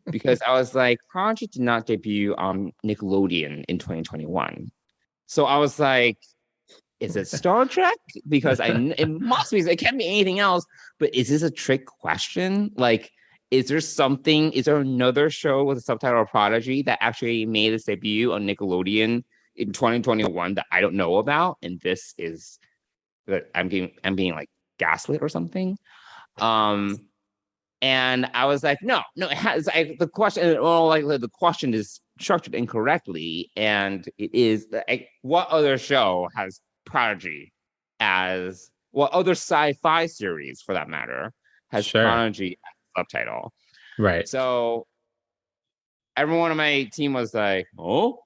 because I was like, Prodigy did not debut on Nickelodeon in 2021. So I was like, is it Star Trek? Because it must be. It can't be anything else. But is this a trick question? Like, is there another show with a subtitle of Prodigy that actually made its debut on Nickelodeon in 2021 that I don't know about? And this is that I'm being like gaslit or something. And I was like, no, it has the question. Well, like the question is structured incorrectly, and it is what other show has Prodigy as what other sci-fi series for that matter has Prodigy as a subtitle? Right. So everyone on my team was like, oh,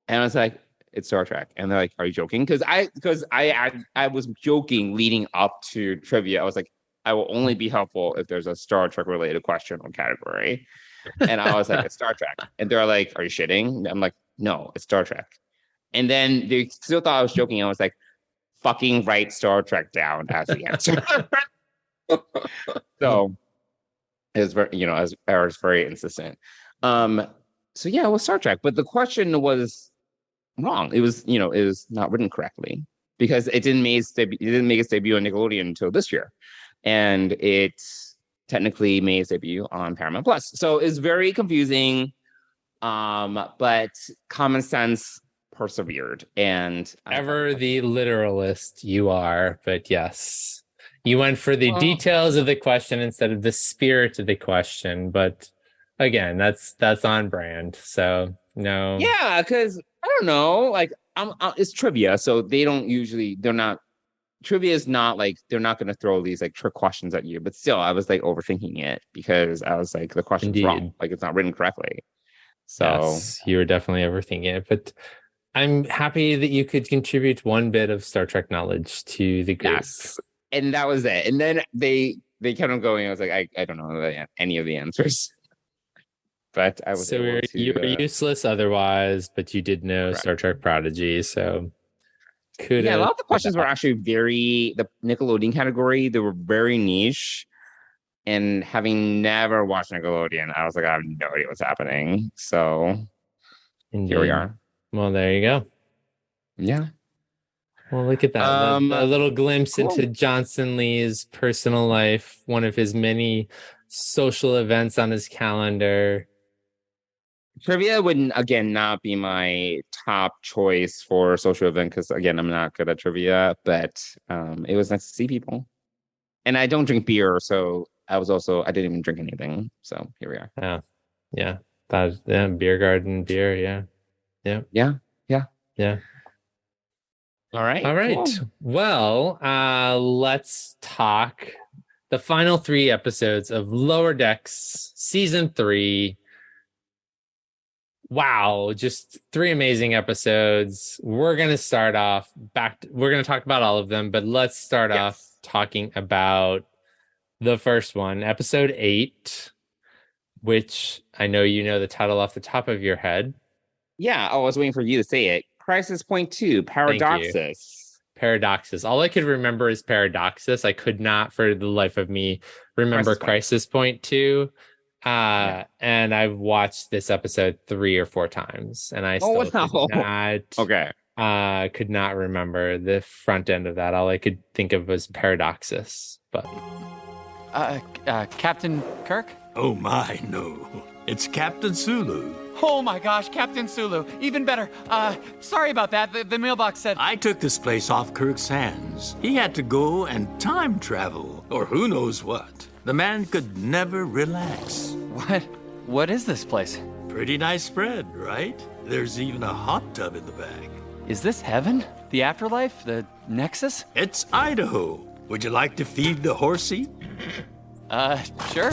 and I was like, it's Star Trek. And they're like, are you joking? Because I was joking leading up to trivia. I was like, I will only be helpful if there's a Star Trek related question or category. And I was like, it's Star Trek. And they're like, are you shitting? And I'm like, no, it's Star Trek. And then they still thought I was joking. I was like, fucking write Star Trek down as the answer. So it was very, I was very insistent. So yeah, it was Star Trek, but the question was wrong. It was, it was not written correctly because it didn't make its debut on Nickelodeon until this year, and it technically made its debut on Paramount Plus. So it's very confusing, but common sense persevered. And ever the literalist you are, but yes, you went for the details of the question instead of the spirit of the question. But again, that's on brand. So no, yeah, because I don't know, like it's trivia, so they're not. Trivia is not like they're not going to throw these like trick questions at you, but still, I was like overthinking it because I was like the question's wrong, like it's not written correctly. So yes, you were definitely overthinking it, but I'm happy that you could contribute one bit of Star Trek knowledge to the group. Yes, and that was it. And then they kept on going. I was like, I don't know any of the answers, but I was able to. You were useless otherwise, but you did know correct. Star Trek Prodigy, so kudos. Yeah, a lot of the questions were actually the Nickelodeon category. They were very niche. And having never watched Nickelodeon, I was like, I have no idea what's happening. So Indeed. here we are. Well, there you go. Yeah. Well, look at that. A little glimpse Cool. into Johnson Lee's personal life, one of his many social events on his calendar. Trivia would again not be my top choice for social event because again I'm not good at trivia, but it was nice to see people. And I don't drink beer, so I didn't even drink anything. So here we are. Yeah. Yeah. Beer garden beer, yeah. Yeah. Yeah. Yeah. Yeah. All right. All right. Cool. Well, let's talk the final 3 episodes of Lower Decks season 3. Wow, just 3 amazing episodes. We're going to start off we're going to talk about all of them, but let's start off talking about the first one, episode 8, which I know you know the title off the top of your head. Yeah, I was waiting for you to say it. Crisis Point 2, Paradoxus. Paradoxus. All I could remember is Paradoxus. I could not for the life of me remember Crisis Point 2. And I've watched this episode 3 or 4 times, and I still could not remember the front end of that. All I could think of was Paradoxus. But Captain Kirk? Oh my, no. It's Captain Sulu. Oh my gosh, Captain Sulu. Even better. Sorry about that. The mailbox said... I took this place off Kirk's hands. He had to go and time travel, or who knows what. The man could never relax. What is this place? Pretty nice spread, right? There's even a hot tub in the back. Is this heaven? The afterlife? The Nexus? It's Idaho. Would you like to feed the horsey? Sure.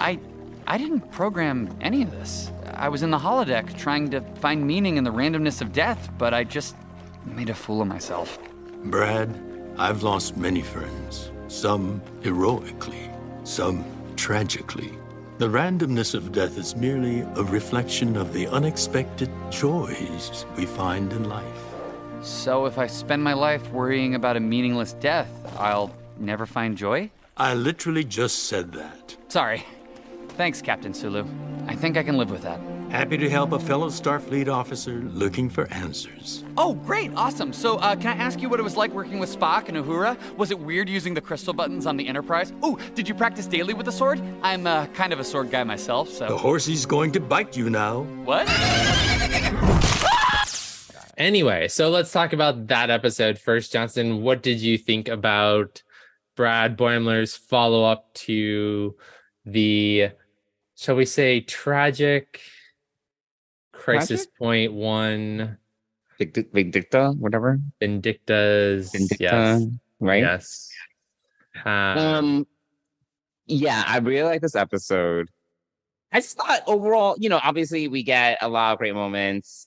I didn't program any of this. I was in the holodeck trying to find meaning in the randomness of death, but I just made a fool of myself. Brad, I've lost many friends. Some heroically, some tragically. The randomness of death is merely a reflection of the unexpected joys we find in life. So if I spend my life worrying about a meaningless death, I'll never find joy? I literally just said that. Sorry. Thanks, Captain Sulu. I think I can live with that. Happy to help a fellow Starfleet officer looking for answers. Oh, great, awesome. So, can I ask you what it was like working with Spock and Uhura? Was it weird using the crystal buttons on the Enterprise? Oh, did you practice daily with the sword? I'm kind of a sword guy myself, so... The horsey's going to bite you now. What? Anyway, so let's talk about that episode first. Johnson, what did you think about Brad Boimler's follow-up to the, shall we say, tragic Crisis Point 1? Vindicta, whatever. Vindicta's, yes. Right? Yes. Yeah, I really like this episode. I just thought overall, obviously we get a lot of great moments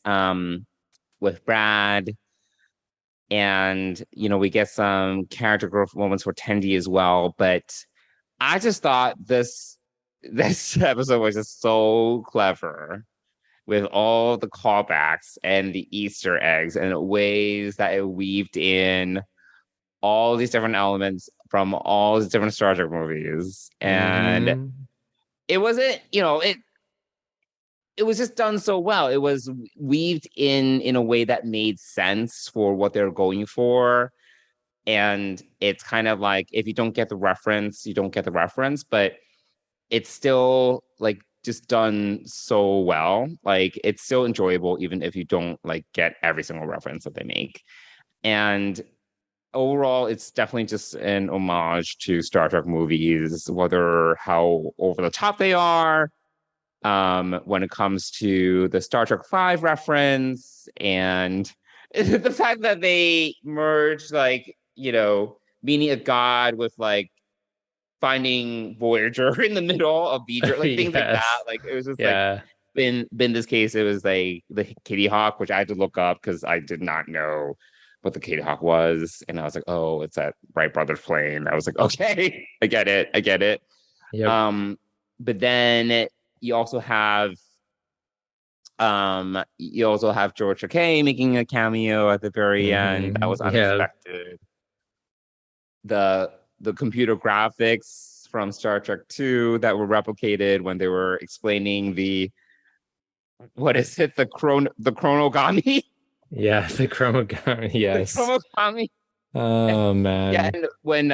with Brad. And, we get some character growth moments for Tendi as well. But I just thought this episode was just so clever with all the callbacks and the Easter eggs and ways that it weaved in all these different elements from all these different Star Trek movies. And it wasn't, it was just done so well. It was weaved in a way that made sense for what they're going for. And it's kind of like, if you don't get the reference, you don't get the reference, but it's still like just done so well. Like it's still enjoyable, even if you don't like get every single reference that they make. And overall, it's definitely just an homage to Star Trek movies, whether how over the top they are, when it comes to the Star Trek 5 reference and the fact that they merged like, meaning a god with like finding Voyager in the middle of Beecher, like things like that. Like it was just like in this case, it was like the Kitty Hawk, which I had to look up because I did not know what the Kitty Hawk was. And I was like, oh, it's that Wright Brothers plane. I was like, okay, I get it. Yep. But then you also have George Takei making a cameo at the very end. That was unexpected. The computer graphics from Star Trek 2 that were replicated when they were explaining the chronogami. Yeah, the chromogami. The Yes. chromogami. Oh Yeah, man. and when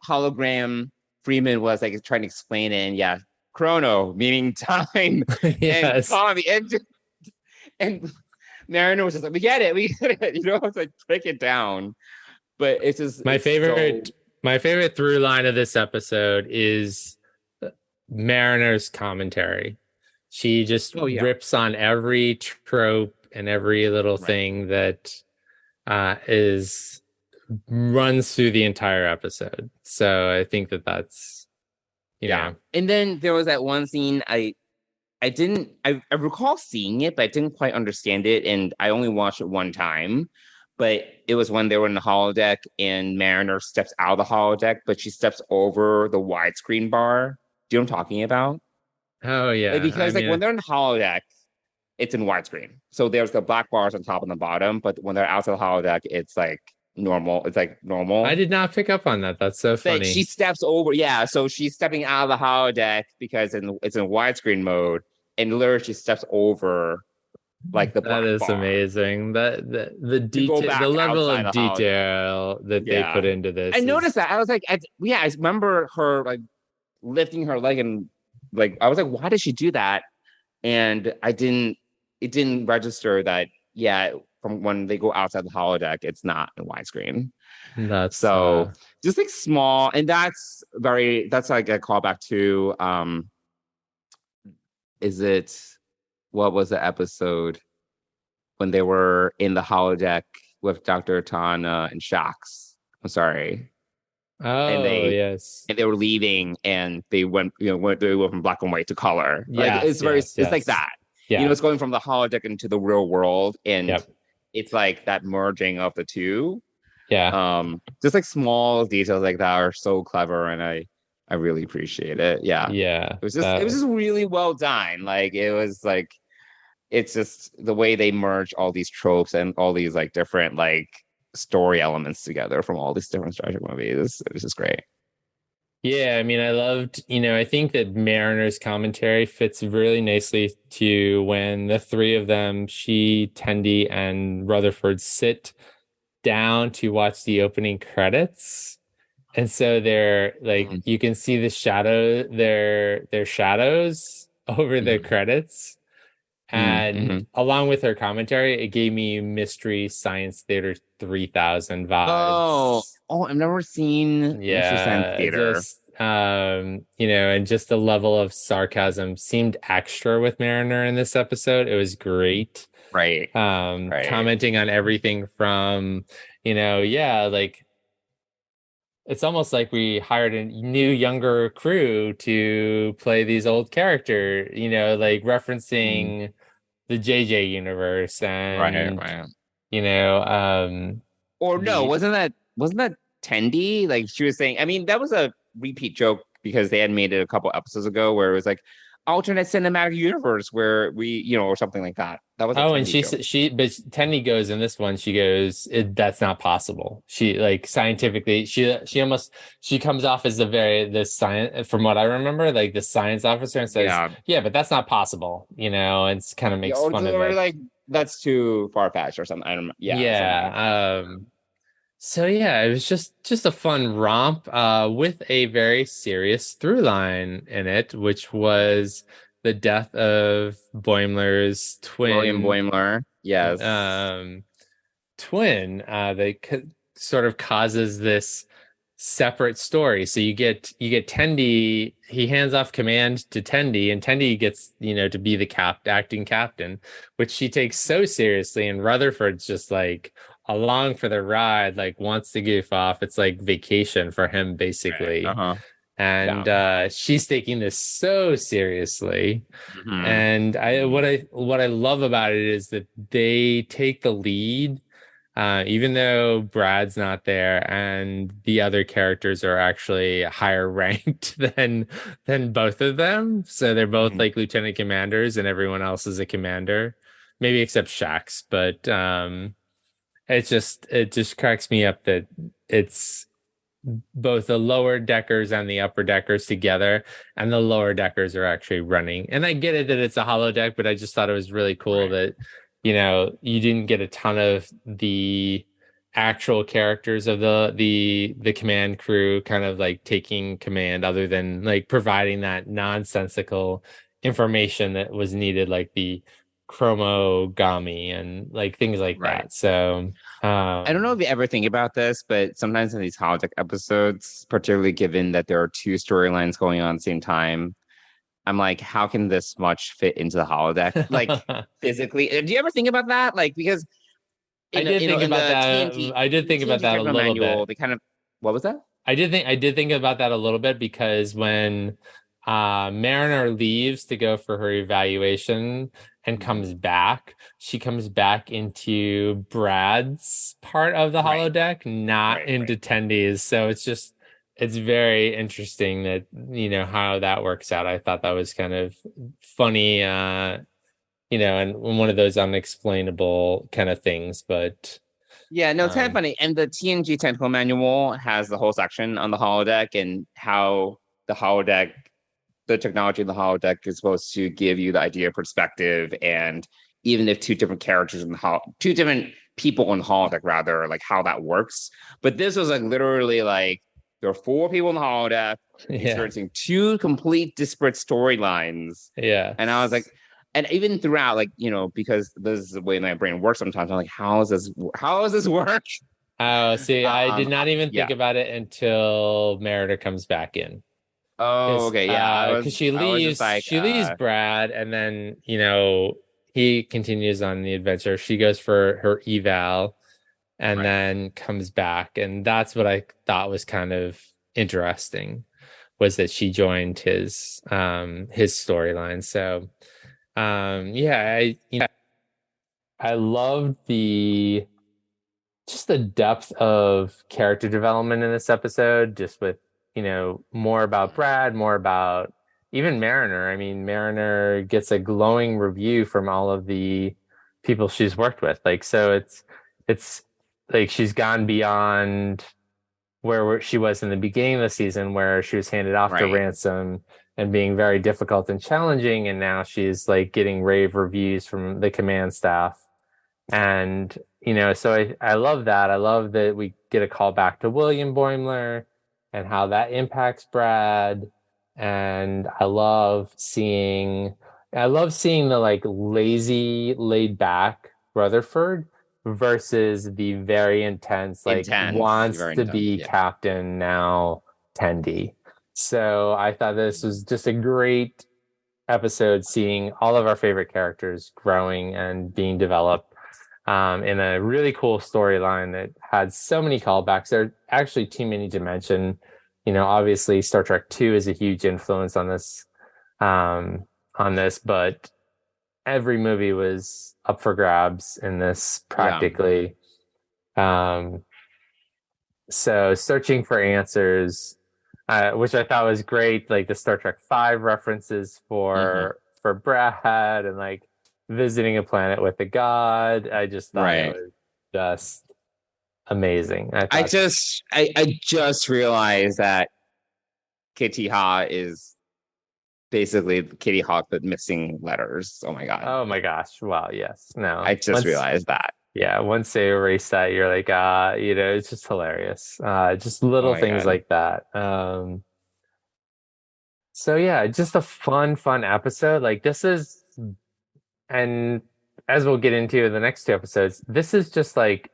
hologram Freeman was like trying to explain it, and yeah, chrono meaning time, and Yes. kami and Mariner was just like, we get it, it's like break it down. But it's just My it's so favorite my favorite through line of this episode is Mariner's commentary. She just oh yeah, rips on every trope and every little right. thing that is runs through the entire episode. So I think that that's Yeah. And then there was that one scene I recall seeing it, but I didn't quite understand it, and I only watched it one time. But it was when they were in the holodeck and Mariner steps out of the holodeck, but she steps over the widescreen bar. Do you know what I'm talking about? Oh yeah. Like, because like when they're in the holodeck, it's in widescreen. So there's the black bars on top and the bottom, but when they're outside the holodeck, it's like normal. It's like normal. I did not pick up on that. That's so funny. But she steps over, yeah. So she's stepping out of the holodeck because it's in widescreen mode, and literally she steps over like the black That is bar. amazing. That the detail, the level of detail that they put into this. I noticed that. I was like, I remember her like lifting her leg, and like I was like, why did she do that? And it didn't register that, yeah, from when they go outside the holodeck, it's not in widescreen. That's so just like small, and that's like a callback to what was the episode when they were in the holodeck with Dr. Tana and Shax? I'm sorry. Oh, and yes. And they were leaving, and they went from black and white to color. Yeah, like, it's it's like that. Yeah. It's going from the holodeck into the real world, and it's like that merging of the two. Yeah. Just like small details like that are so clever, and I really appreciate it. Yeah. Yeah. It was just really well done. Like, it was like, it's just the way they merge all these tropes and all these like different like story elements together from all these different Star Trek movies. It was just great. Yeah, I mean, I loved, I think that Mariner's commentary fits really nicely to when the three of them, she, Tendi, and Rutherford, sit down to watch the opening credits. And so they're like, you can see the their shadows over the credits. And along with her commentary, it gave me Mystery Science Theater 3000 vibes. Oh, I've never seen Mystery Science Theater. Just, and just the level of sarcasm seemed extra with Mariner in this episode. It was great. Right. Commenting on everything from, like, it's almost like we hired a new younger crew to play these old characters, like referencing the JJ universe and right. Wasn't that Tendi? Like, she was saying, I mean, that was a repeat joke because they had made it a couple episodes ago where it was like alternate cinematic universe where we, or something like that. That was and but Tendi goes in this one, she goes, that's not possible. She, like, scientifically, she comes off as the science, from what I remember, like the science officer, and says, yeah, but that's not possible, and it's kind of makes fun of it. Like, that's too far-fetched or something. I don't know. Yeah. So yeah, it was just a fun romp with a very serious through line in it, which was the death of Boimler's twin, William Boimler. Yes. Twin that sort of causes this separate story. So you get Tendi, he hands off command to Tendi, and Tendi gets, to be the acting captain, which she takes so seriously, and Rutherford's just like along for the ride, like wants to goof off. It's like vacation for him, basically. Right. And she's taking this so seriously. And what I love about it is that they take the lead, even though Brad's not there and the other characters are actually higher ranked than both of them. So they're both like lieutenant commanders, and everyone else is a commander, maybe except Shax. But it just cracks me up that it's both the lower deckers and the upper deckers together, and the lower deckers are actually running. And I get it that it's a holodeck, but I just thought it was really cool that you didn't get a ton of the actual characters of the command crew kind of like taking command, other than like providing that nonsensical information that was needed, like the chromogamy and like things like Right. that. So I don't know if you ever think about this, but sometimes in these holodeck episodes, particularly given that there are two storylines going on at the same time, I'm like, how can this much fit into the holodeck? Like physically. Do you ever think about that? Like, because I did think in about the that. TNG, I did think about TNG that a technical little manual, bit. they kind of, what was that? I did think about that a little bit, because when Mariner leaves to go for her evaluation and comes back, she comes back into Brad's part of the Right. holodeck, not Right, into Tendy's. So it's very interesting that, how that works out. I thought that was kind of funny, and one of those unexplainable kind of things, but Yeah, no, it's kind of funny. And the TNG technical manual has the whole section on the holodeck and how the technology in the holodeck is supposed to give you the idea of perspective. And even if two different characters two different people in the holodeck, rather, like how that works. But this was like literally like there are four people in the holodeck experiencing two complete disparate storylines. Yeah. And I was like, and even throughout, like, because this is the way my brain works sometimes, I'm like, how does this work? Oh, see, I did not even think Yeah. about it until Merida comes back in. Oh, okay. Yeah. Because I was just like, she leaves Brad, and then, he continues on the adventure. She goes for her eval and Right. then comes back. And that's what I thought was kind of interesting, was that she joined his storyline. So, I loved just the depth of character development in this episode, just with, more about Brad, more about even Mariner. I mean, Mariner gets a glowing review from all of the people she's worked with. Like, so it's like she's gone beyond where she was in the beginning of the season, where she was handed off to Right. Ransom and being very difficult and challenging. And now she's like getting rave reviews from the command staff. And, so I love that. I love that we get a call back to William Boimler and how that impacts Brad. And I love seeing the like lazy, laid back Rutherford versus the very intense, like wants very to intense, be yeah. captain now, Tendi. So I thought this was just a great episode, seeing all of our favorite characters growing and being developed in a really cool storyline that had so many callbacks. There are actually too many to mention. Obviously Star Trek 2 is a huge influence on this, but every movie was up for grabs in this practically. Yeah. So searching for answers, which I thought was great, like the Star Trek 5 references for Brad, and like visiting a planet with a god. I just thought it was just amazing. I just realized that Kitty Ha is basically Kitty Hawk but missing letters. Oh my god. Oh my gosh. Wow. Yes. No. I just realized that. Yeah. Once they erase that, you're like, it's just hilarious. Just little things like that. So yeah, just a fun episode. Like this is, and as we'll get into in the next two episodes, this is just like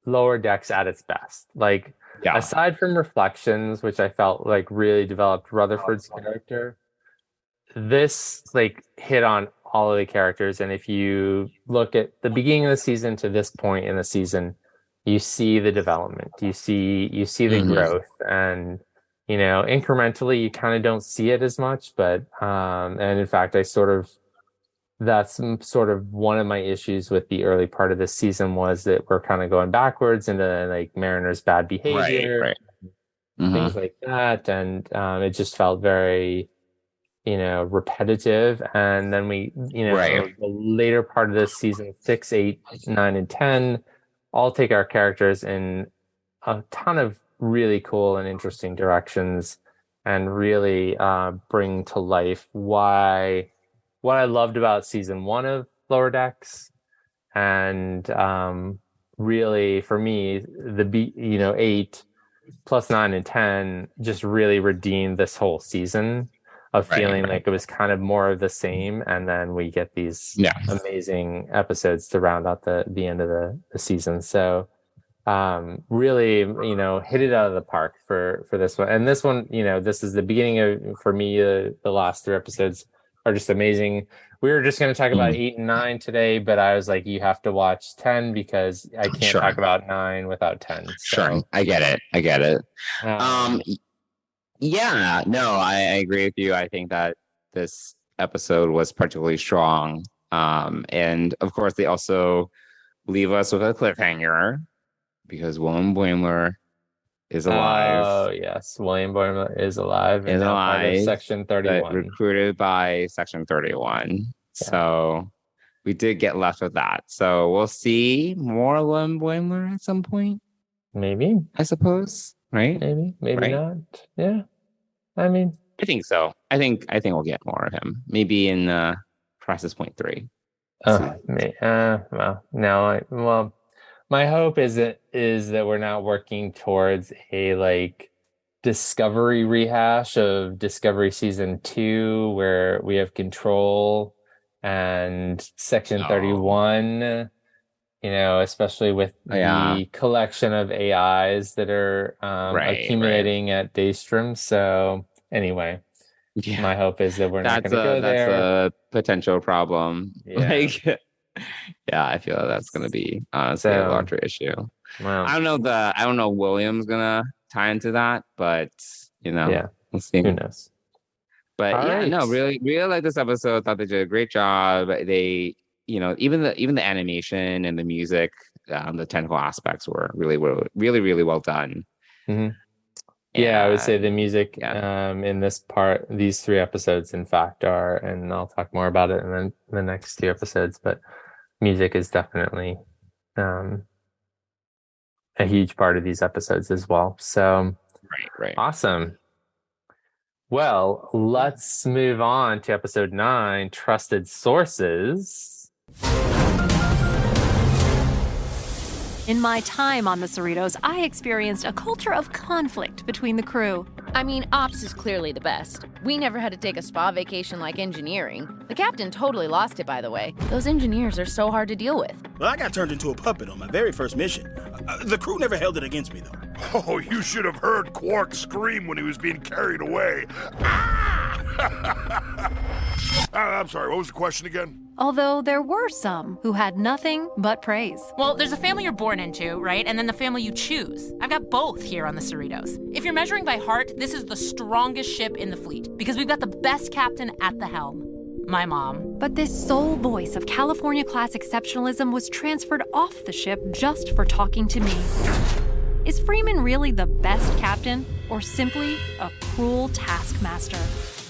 Lower Decks at its best. Like, aside from Reflections, which I felt like really developed Rutherford's character, this like hit on all of the characters. And if you look at the beginning of the season to this point in the season, you see the development, you see the growth, and incrementally you kind of don't see it as much, but and in fact that's sort of one of my issues with the early part of this season, was that we're kind of going backwards into like Mariner's bad behavior, things like that. And it just felt very, repetitive. And then we, the later part of this season, 6, 8, 9, and 10, all take our characters in a ton of really cool and interesting directions, and really bring to life what I loved about season 1 of lower decks, and really for me the 8 plus 9 and 10 just really redeemed this whole season of feeling like it was kind of more of the same, and then we get these amazing episodes to round out the end of the season. So really, hit it out of the park for this one. And this one, this is the beginning of, for me, the last 3 episodes are just amazing. We were just going to talk about 8 and 9 today, but I was like, you have to watch 10 because I can't talk about 9 without 10. So. Sure, I get it. Yeah, no, I agree with you. I think that this episode was particularly strong. And of course, they also leave us with a cliffhanger because William Boimler is alive. Oh, yes. William Boimler is alive. Is alive. Part of Section 31. Recruited by Section 31. Yeah. So we did get left with that. So we'll see more William Boimler at some point. Maybe. I suppose. Right? Maybe not. Yeah. I mean, I think so. I think we'll get more of him. Maybe in Crisis Point 3. My hope is that we're now working towards a Discovery rehash of Discovery season 2, where we have Control and Section 31. Especially with the collection of AIs that are accumulating at Daystrom. So anyway, my hope is that we're not going to go there. That's a potential problem. Yeah. I feel that's going to be honestly a larger issue. Wow. I don't know William's going to tie into that, but we'll see. Who knows? But really like this episode. Thought they did a great job. They even the animation and the music, the technical aspects were really well done. Mm-hmm. I would say the music in these 3 episodes, in fact, are, and I'll talk more about it in the next 2 episodes, but music is definitely a huge part of these episodes as well. So right. Awesome. Well, let's move on to episode 9, Trusted Sources. In my time on the Cerritos, I experienced a culture of conflict between the crew. I mean, ops is clearly the best. We never had to take a spa vacation like engineering. The captain totally lost it, by the way. Those engineers are so hard to deal with. Well, I got turned into a puppet on my very first mission. The crew never held it against me, though. Oh, you should have heard Quark scream when he was being carried away. I'm sorry, what was the question again? Although there were some who had nothing but praise. Well, there's a family you're born into, right? And then the family you choose. I've got both here on the Cerritos. If you're measuring by heart, this is the strongest ship in the fleet because we've got the best captain at the helm. My mom. But this sole voice of California-class exceptionalism was transferred off the ship just for talking to me. Is Freeman really the best captain, or simply a cruel taskmaster?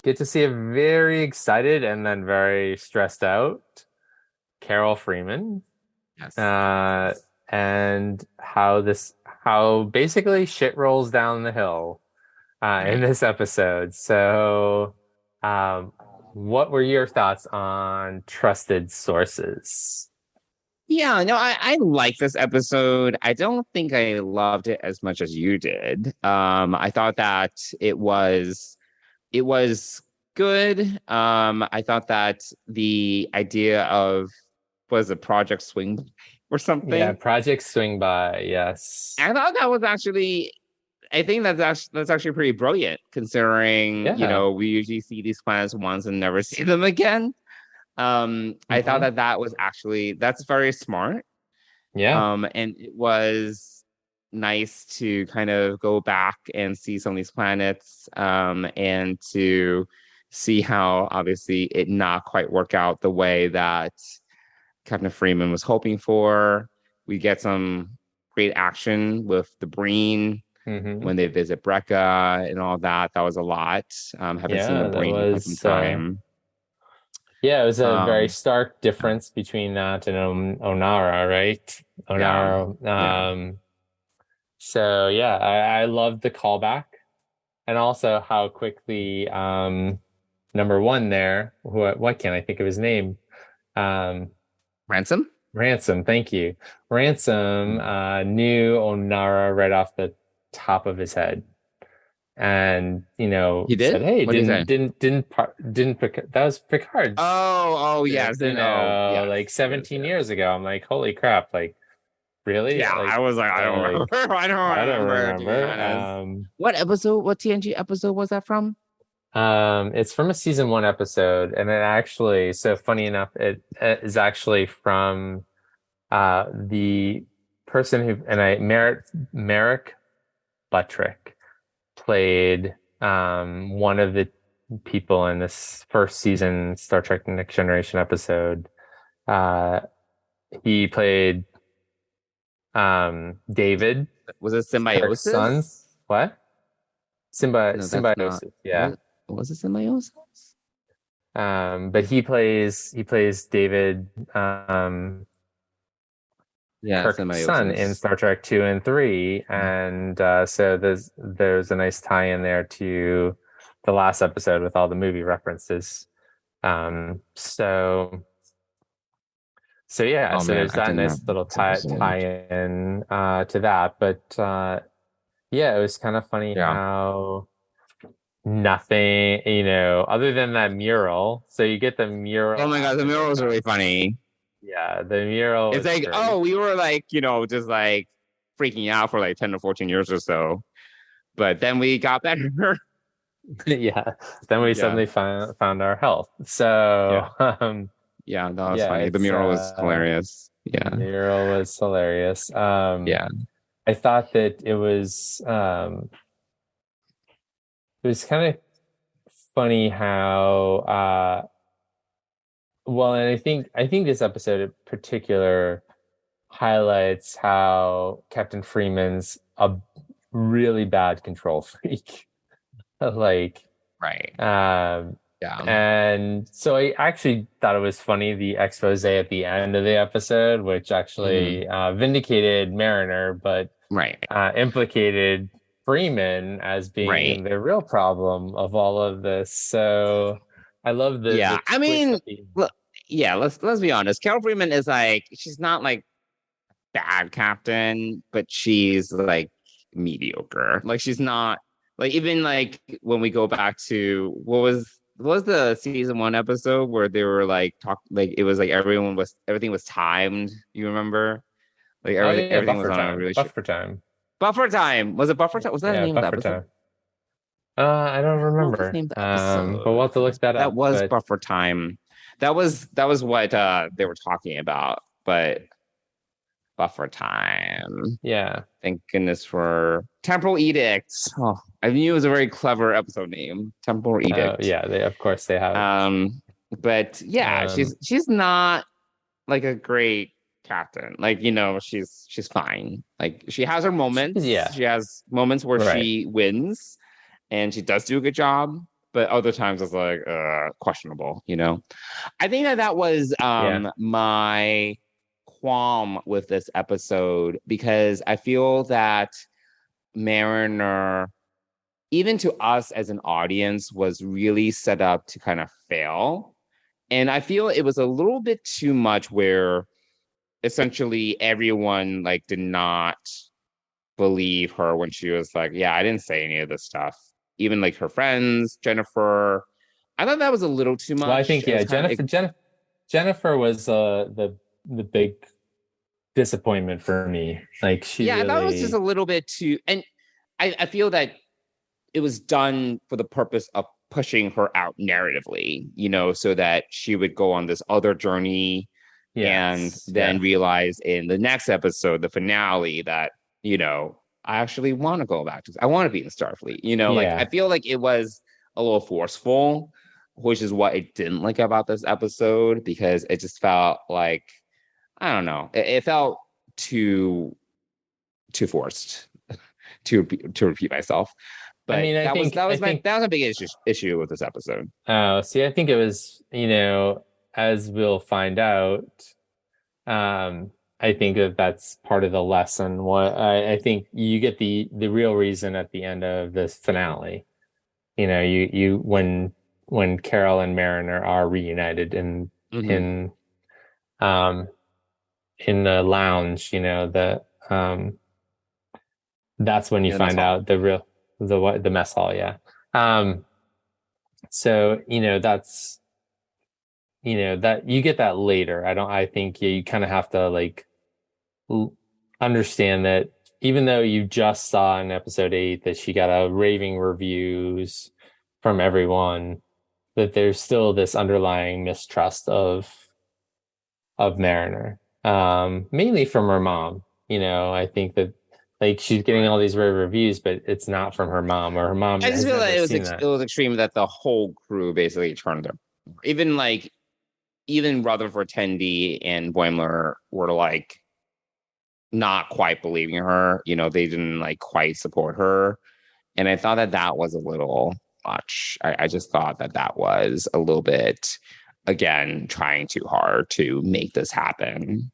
Get to see a very excited and then very stressed out Carol Freeman. Yes. And how basically shit rolls down the hill in this episode. So what were your thoughts on Trusted Sources? Yeah, no, I like this episode. I don't think I loved it as much as you did. I thought that it was good. I thought that the idea of a Project Swing By or something. Yeah, Project Swing By, yes. I thought that was actually, I think that's actually pretty brilliant considering, we usually see these planets once and never see them again. I thought that was actually, that's very smart. Yeah. And it was nice to kind of go back and see some of these planets, and to see how obviously it not quite work out the way that Captain Freeman was hoping for. We get some great action with the Breen when they visit Brekka and all that. That was a lot. Haven't seen the Breen in some time. Yeah, it was a very stark difference between that and Onara, right? Onara. So yeah, I loved the callback, and also how quickly number one there, what can't I think of his name? Ransom. Ransom, thank you. Ransom knew Onara right off the top of his head, and He did. said, "Hey, What did he say? didn't that was Picard? Oh yes, yes. like 17 years ago." I'm like, "Holy crap!" Like, really? Yeah, Like, I was like, I don't remember. I don't remember. To be honest. What episode? What TNG episode was that from? It's from a season 1 episode, and it actually, so funny enough, it is actually from the person who, Merrick Buttrick played one of the people in this first season Star Trek Next Generation episode. He played David. Was it Symbiosis? Sons. What? Symbiosis. Not. Yeah. Was it Symbiosis? But he plays David Kirk's son in Star Trek 2 and 3, and so there's a nice tie in there to the last episode with all the movie references. So yeah, there's that nice little tie in to that. But yeah, it was kind of funny how nothing, other than that mural. So you get the mural. Oh my god, the mural was really funny. Yeah, the mural. It's like, great. We were like, just like freaking out for like 10 to 14 years or so. But then we got better. Yeah. Then we suddenly found our health. So yeah, that was funny. The mural was hilarious. Yeah. The mural was hilarious. Yeah. I thought that it was kind of funny how well, and I think this episode in particular highlights how Captain Freeman's a really bad control freak. Like, right. And so I actually thought it was funny, the expose at the end of the episode, which actually vindicated Mariner, but implicated Freeman as being the real problem of all of this. So I love the let's be honest. Carol Freeman is like, she's not like bad captain, but she's like mediocre. Like, she's not like, even like when we go back to what was the season 1 episode where they were like it was like everything was timed. You remember? Like everything was on a really Buffer Time. Buffer Time. Was it Buffer Time? Was that the name of the episode? I don't remember. But we'll have to look that up. That was Buffer Time. That was what they were talking about. But Buffer Time. Yeah. Thank goodness for Temporal Edict. Oh, I knew it was a very clever episode name. Temporal Edict. Yeah, of course they have. But yeah, she's not like a great captain. Like, she's fine. Like, she has her moments. Yeah. She has moments where she wins and she does do a good job, but other times it's like questionable, I think that was my qualm with this episode, because I feel that Mariner, even to us as an audience, was really set up to kind of fail. And I feel it was a little bit too much where essentially everyone like did not believe her when she was like, yeah, I didn't say any of this stuff. Even like her friends, Jennifer. I thought that was a little too much. Well, I think Jennifer was the big disappointment for me. Like, she I thought it was just a little bit too, and I feel that it was done for the purpose of pushing her out narratively, so that she would go on this other journey. And then realize in the next episode, the finale, that, I actually want to go back to, I want to be in Starfleet, like, I feel like it was a little forceful, which is what I didn't like about this episode, because it just felt like, I don't know, it felt too forced to repeat myself. But I mean, that was a big issue with this episode. Oh, see, I think it was, as we'll find out, I think that's part of the lesson. What I think you get the real reason at the end of this finale. You when Carol and Mariner are reunited in in the lounge, that's when you In the mess find hall. out the mess hall. Yeah. So, that's, that you get that later. I think you kind of have to like understand that even though you just saw in episode 8 that she got a raving reviews from everyone, that there's still this underlying mistrust of Mariner, mainly from her mom. I think that like she's getting all these rave reviews, but it's not from her mom, or her mom I just has feel never like seen it that. was extreme that the whole crew basically turned them. Even Rutherford Tendy and Boimler were like not quite believing her. They didn't like quite support her, and I thought that was a little much. I just thought that was a little bit, again, trying too hard to make this happen.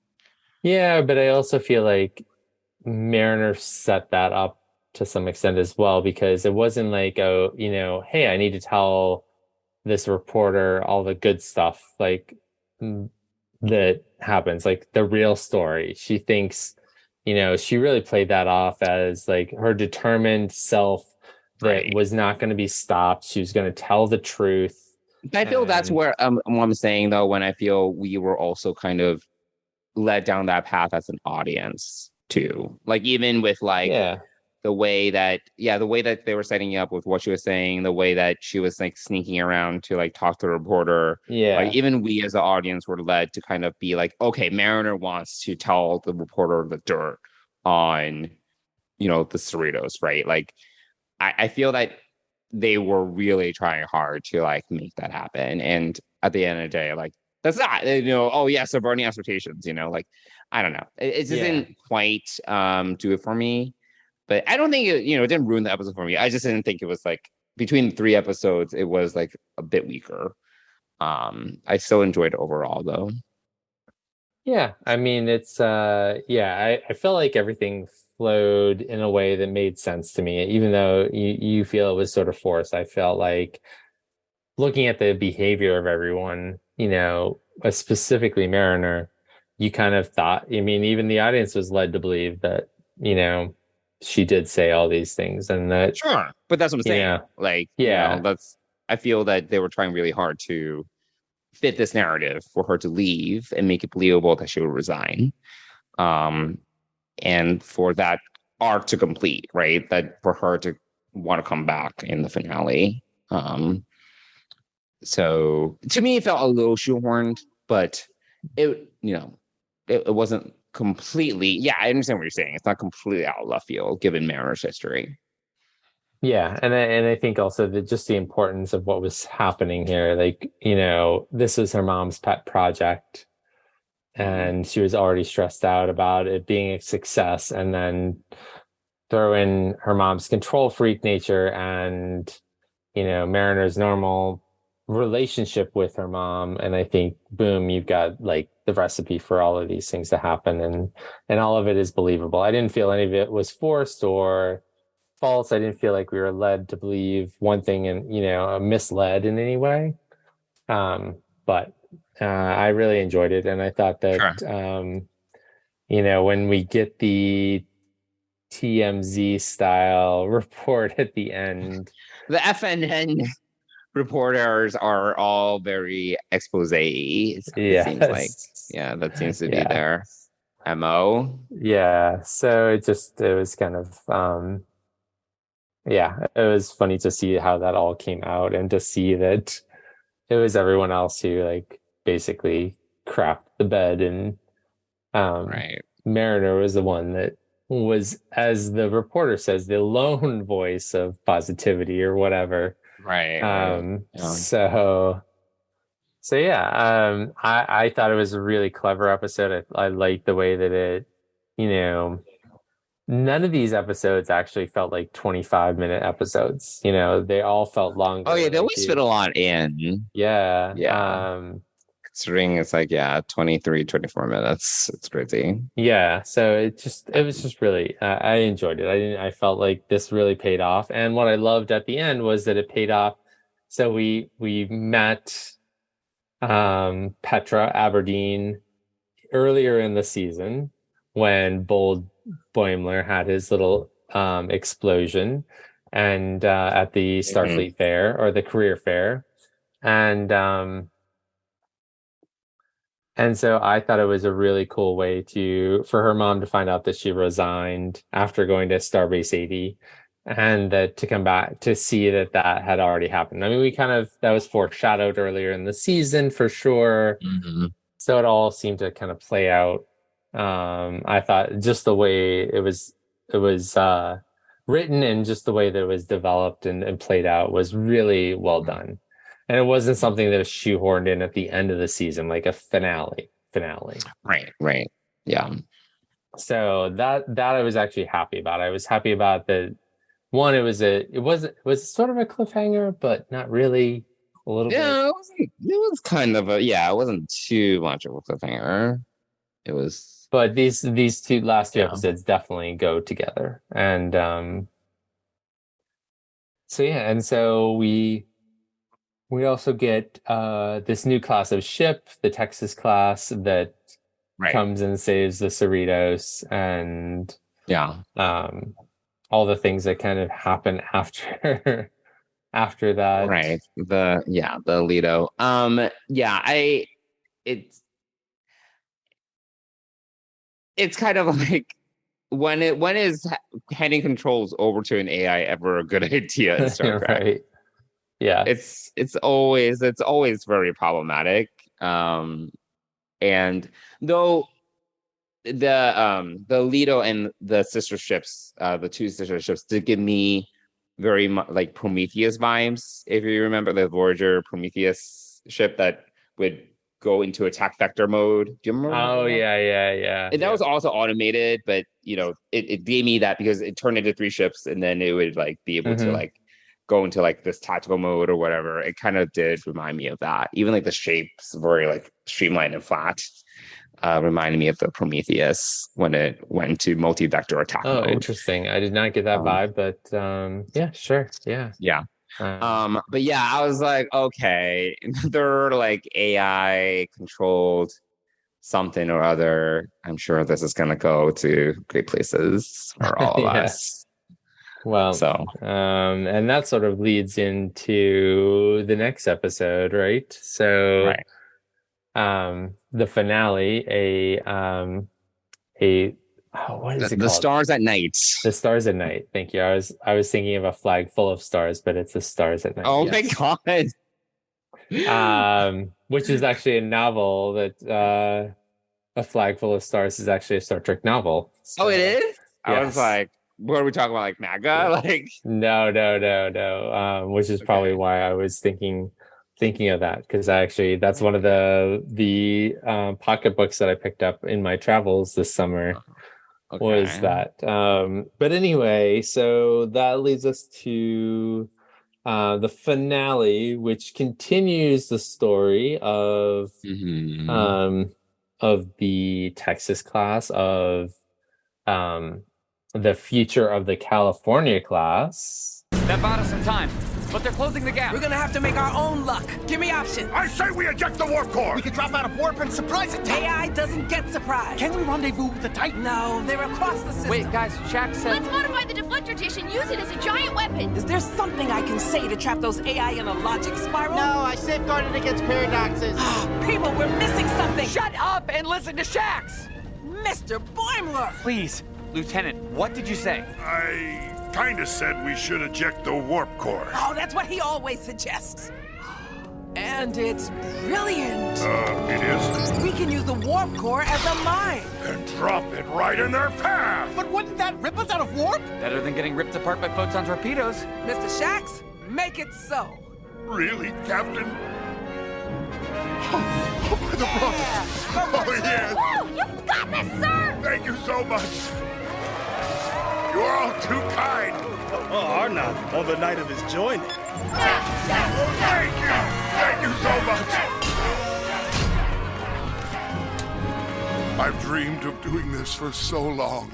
Yeah, but I also feel like Mariner set that up to some extent as well, because it wasn't like, oh, hey, I need to tell this reporter all the good stuff like that happens, like the real story. She thinks, she really played that off as like her determined self that was not going to be stopped. She was going to tell the truth. I feel that's where what I'm saying, though, when I feel we were also kind of led down that path as an audience too. Like even with like the way that they were setting up with what she was saying, the way that she was like sneaking around to like talk to the reporter. Like even we as the audience were led to kind of be like, okay, Mariner wants to tell the reporter the dirt on, the Cerritos, right? Like I feel that they were really trying hard to like make that happen. And at the end of the day, like that's not, oh yeah, subverting expectations, like I don't know. It just didn't quite do it for me. But I don't think it didn't ruin the episode for me. I just didn't think it was like between the 3 episodes, it was like a bit weaker. I still enjoyed it overall though. Yeah, I mean it's I felt like everything flowed in a way that made sense to me, even though you feel it was sort of forced. I felt like looking at the behavior of everyone, specifically Mariner, you kind of thought, I mean, even the audience was led to believe that, she did say all these things, and that sure, but that's what I'm saying. Like, I feel that they were trying really hard to fit this narrative for her to leave and make it believable that she would resign. And for that arc to complete, right? That for her to want to come back in the finale. So to me, it felt a little shoehorned, but it wasn't completely. Yeah, I understand what you're saying. It's not completely out of left field given Mariner's history. Yeah, and I think also that just the importance of what was happening here. Like, this was her mom's pet project, and she was already stressed out about it being a success, and then throw in her mom's control freak nature and Mariner's normal relationship with her mom, and I think boom, you've got like the recipe for all of these things to happen, and all of it is believable. I didn't feel any of it was forced or false. I didn't feel like we were led to believe one thing and misled in any way. But I really enjoyed it, and I thought that when we get the TMZ style report at the end, the FNN reporters are all very expose. It seems like that seems to be their MO. Yeah, so it was kind of it was funny to see how that all came out, and to see that it was everyone else who like basically crapped the bed, and Mariner was the one that was, as the reporter says, the lone voice of positivity or whatever. So I thought it was a really clever episode. I liked the way that it, none of these episodes actually felt like 25-minute episodes. They all felt longer. Oh yeah, they always fit a lot in. Considering it's like 23, 24 minutes. It's crazy. Yeah, so it was just really I enjoyed it. I felt like this really paid off, and what I loved at the end was that it paid off. So we met Petra Aberdeen earlier in the season when Bold Boimler had his little explosion and at the Starfleet fair or the career fair. And so I thought it was a really cool way for her mom to find out that she resigned after going to Starbase 80 and that to come back to see that had already happened. I mean, that was foreshadowed earlier in the season for sure. Mm-hmm. So it all seemed to kind of play out. I thought just the way it was written and just the way that it was developed and played out was really well done. And it wasn't something that was shoehorned in at the end of the season, like a finale. Right. Yeah. So that I was actually happy about. I was happy about that. One, it was sort of a cliffhanger, but not really. A little bit. It was kind of it wasn't too much of a cliffhanger. It was. But these last two episodes definitely go together, and so we also get this new class of ship, the Texas class, that comes and saves the Cerritos, and all the things that kind of happen after that. Right. The Lido. It's kind of like when is handing controls over to an AI ever a good idea in Star Trek? Right. Yeah. It's always very problematic. And though the Lido and the sister ships, the two sister ships, did give me very much like Prometheus vibes. If you remember the Voyager Prometheus ship that would go into attack vector mode. Do you remember? Oh, yeah. And that was also automated, but it gave me that because it turned into 3 ships and then it would like be able to like go into like this tactical mode or whatever. It kind of did remind me of that. Even like the shapes very like streamlined and flat. Reminded me of the Prometheus when it went to multi-vector attack mode. Oh, interesting. I did not get that vibe, but yeah, sure. Yeah. But yeah, I was like, okay, they're like AI controlled something or other. I'm sure this is gonna go to great places for all of us. Well, and that sort of leads into the next episode, right? So, the finale, what is it called? The Stars at Night. The Stars at Night. Thank you. I was thinking of a flag full of stars, but it's the Stars at Night. Oh my god. Which is actually a novel that A Flag Full of Stars is actually a Star Trek novel. So, oh, it is? I was like, what are we talking about? Like MAGA? Like No. Which is probably why I was thinking of that, because that's one of the pocketbooks that I picked up in my travels this summer. Was that but anyway, so that leads us to the finale, which continues the story of the Texas class, of the future of the California class. That bought us some time, but they're closing the gap. We're gonna have to make our own luck. Give me options. I say we eject the warp core. We can drop out of warp and surprise it. AI doesn't get surprised. Can we rendezvous with the Titan? No, they're across the system. Wait, guys, Shaq said... Let's modify the deflector dish and use it as a giant weapon. Is there something I can say to trap those AI in a logic spiral? No, I safeguarded against paradoxes. People, we're missing something. Shut up and listen to Shax! Mr. Boimler! Please, Lieutenant, what did you say? I kinda said we should eject the warp core. Oh, that's what he always suggests. And it's brilliant. It is? We can use the warp core as a mine. And drop it right in their path. But wouldn't that rip us out of warp? Better than getting ripped apart by photon torpedoes. Mr. Shax, make it so. Really, Captain? Oh, the brothers. Oh, yes. Woo! You've got this, sir! Thank you so much. You are all too kind. Oh, Arnott, on the night of his joining. Thank you. Thank you so much. I've dreamed of doing this for so long.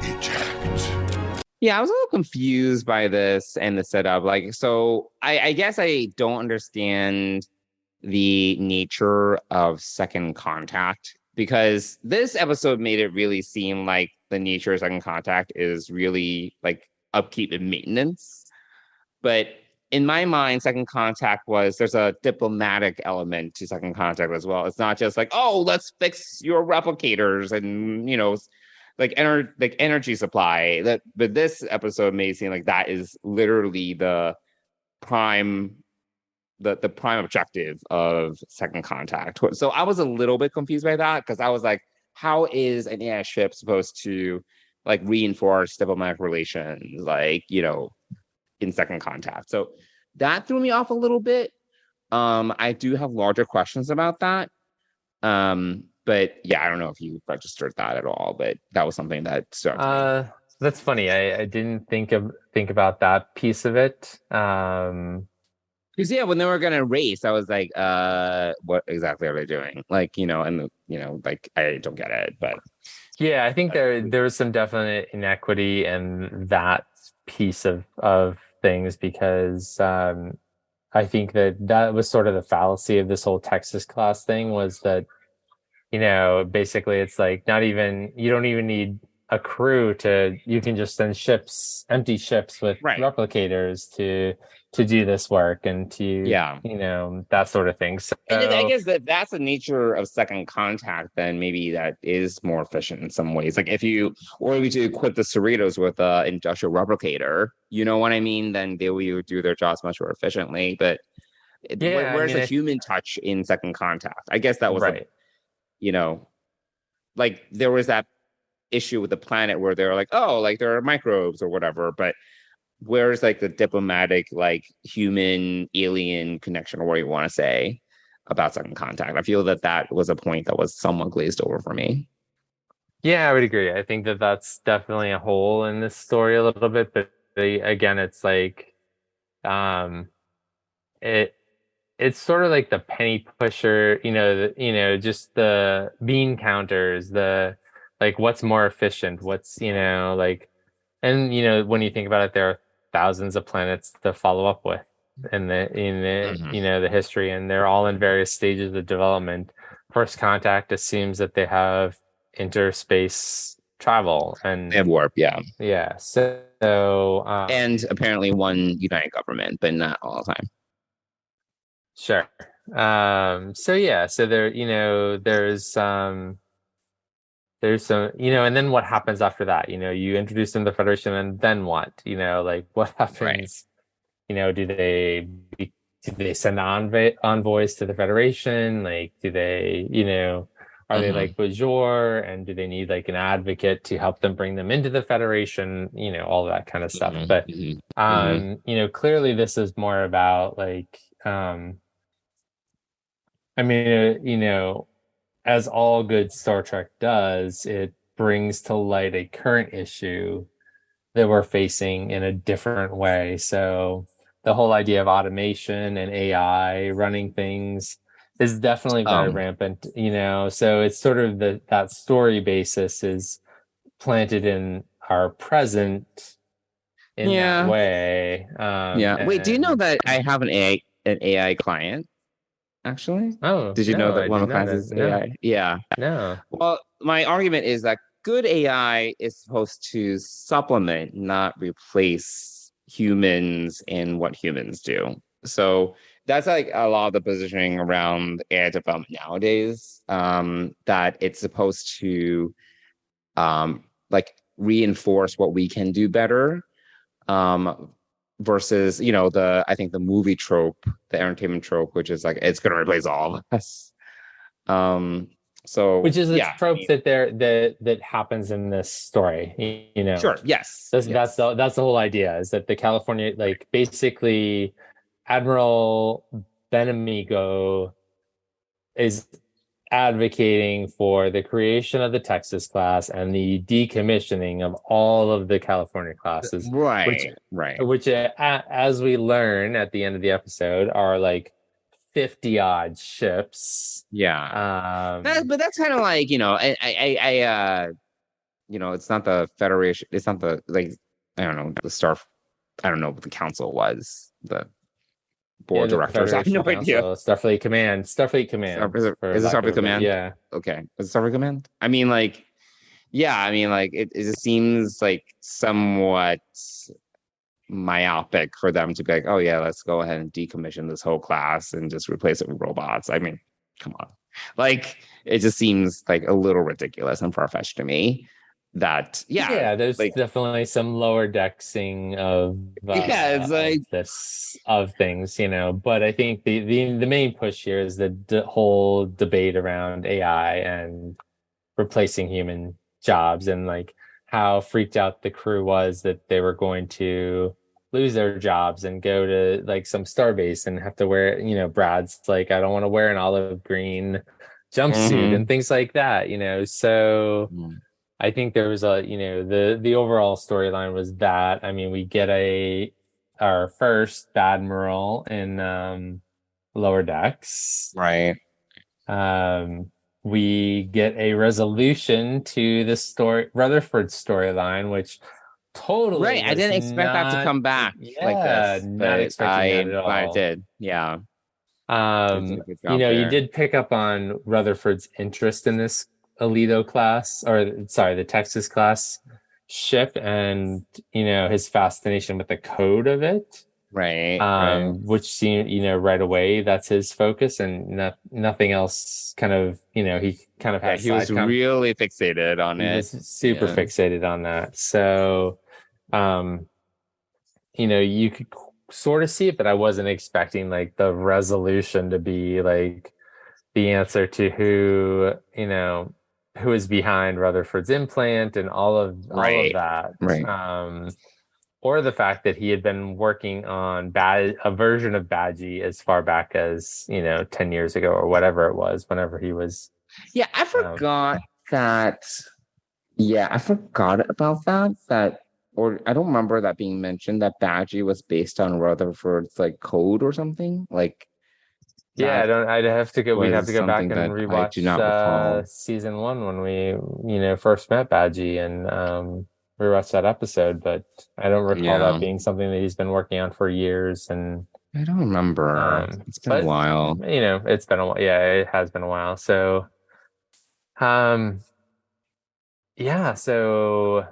Eject. Yeah, I was a little confused by this and the setup. Like, so I guess I don't understand the nature of second contact, because this episode made it really seem like the nature of second contact is really like upkeep and maintenance. But in my mind, second contact there's a diplomatic element to second contact as well. It's not just like, oh, let's fix your replicators and, like energy supply. But this episode made it seem like that is literally the prime objective of second contact. So I was a little bit confused by that, because I was like, how is an AI ship supposed to like reinforce diplomatic relations, like, in second contact? So that threw me off a little bit. I do have larger questions about that. But yeah, I don't know if you registered that at all, but that was something that struck me. That's funny. I didn't think about that piece of it. Because when they were gonna race, I was like, what exactly are they doing? Like, like I don't get it. But yeah, I think there was some definite inequity in that piece of things, because I think that was sort of the fallacy of this whole Texas class thing, was that, basically it's like you don't even need a crew you can just send empty ships with replicators to do this work and to, that sort of thing. So and I guess that's the nature of second contact, then maybe that is more efficient in some ways. Like if you to equip the Cerritos with an industrial replicator, you know what I mean? Then they will do their jobs much more efficiently. But where's the human touch in second contact? I guess that was right. Like there was that issue with the planet where they're like, oh, like there are microbes or whatever, but where's like the diplomatic, like human alien connection, or what you want to say about second contact? I feel that was a point that was somewhat glazed over for me. Yeah, I would agree. I think that's definitely a hole in this story a little bit, but again, it's like, it's sort of like the penny pusher, just the bean counters, like what's more efficient, what's, like, and when you think about it, there are thousands of planets to follow up with in the history, and they're all in various stages of development. First Contact assumes that they have interspace travel, and they have warp, yeah. So and apparently one united government, but not all the time. Sure. So there, there's some, and then what happens after that? You introduce them to the Federation, and then what? Like what happens? Right. Do they send envoys to the Federation? Like, do they, are they like Bajor, and do they need like an advocate to help them bring them into the Federation? All that kind of stuff. But clearly this is more about like, as all good Star Trek does, it brings to light a current issue that we're facing in a different way. So the whole idea of automation and AI running things is definitely very rampant, so it's sort of that story basis is planted in our present in that way. Wait, do you know that I have an AI client? Actually, did you know that one of the clients is AI? Yeah. No. Well, my argument is that good AI is supposed to supplement, not replace humans in what humans do. So that's like a lot of the positioning around AI development nowadays. That it's supposed to like reinforce what we can do better. Versus, I think the movie trope, the entertainment trope, which is like it's going to replace all of us. So, which is the trope that happens in this story, Sure. Yes. That's the whole idea, is that the California, like basically, Admiral Benamigo is advocating for the creation of the Texas class and the decommissioning of all of the California classes. Right. Which, as we learn at the end of the episode, are like 50 odd ships. Yeah. But that's kind of like, it's not the Federation. It's not the, like, I don't know, I don't know what the council was. board directors. I have no idea. Starfleet Command. Starfleet Command. Is it Starfleet Command? Yeah. Okay. Is it Starfleet Command? I mean, like, yeah, I mean, like, it just seems like somewhat myopic for them to be like, oh, yeah, let's go ahead and decommission this whole class and just replace it with robots. I mean, come on. Like, it just seems like a little ridiculous and far-fetched to me. That there's like, definitely some lower dexing of it's like of things, you know. But I think the main push here is the whole debate around AI and replacing human jobs, and like how freaked out the crew was that they were going to lose their jobs and go to like some starbase and have to wear, you know, Brad's like, I don't want to wear an olive green jumpsuit and things like that, you know. So I think there was the overall storyline was that, I mean, we get our first Admiral in Lower Decks. Right. We get a resolution to the Rutherford storyline, which totally right. I didn't expect that to come back like this. Not expecting that at all. I did. Yeah. You did pick up on Rutherford's interest in this Alito class, the Texas class ship, and you know, his fascination with the code of it, right. Which seemed, you know, right away that's his focus, and nothing else kind of, you know, he kind of he was really fixated on it. He was super fixated on that. So you know, you could sort of see it, but I wasn't expecting like the resolution to be like the answer to who is behind Rutherford's implant and all of that. Right. Or the fact that he had been working on a version of Badgie as far back as, you know, 10 years ago or whatever it was, whenever he was. Yeah, I forgot that. Yeah, I forgot about that. Or I don't remember that being mentioned, that Badgie was based on Rutherford's like code or something. Like, yeah, I'd have to go. We'd have to go back and rewatch season 1 when we, you know, first met Badgie and rewatch that episode. But I don't recall that being something that he's been working on for years. And I don't remember. It's been a while. You know, it's been a while. Yeah, it has been a while. So, So,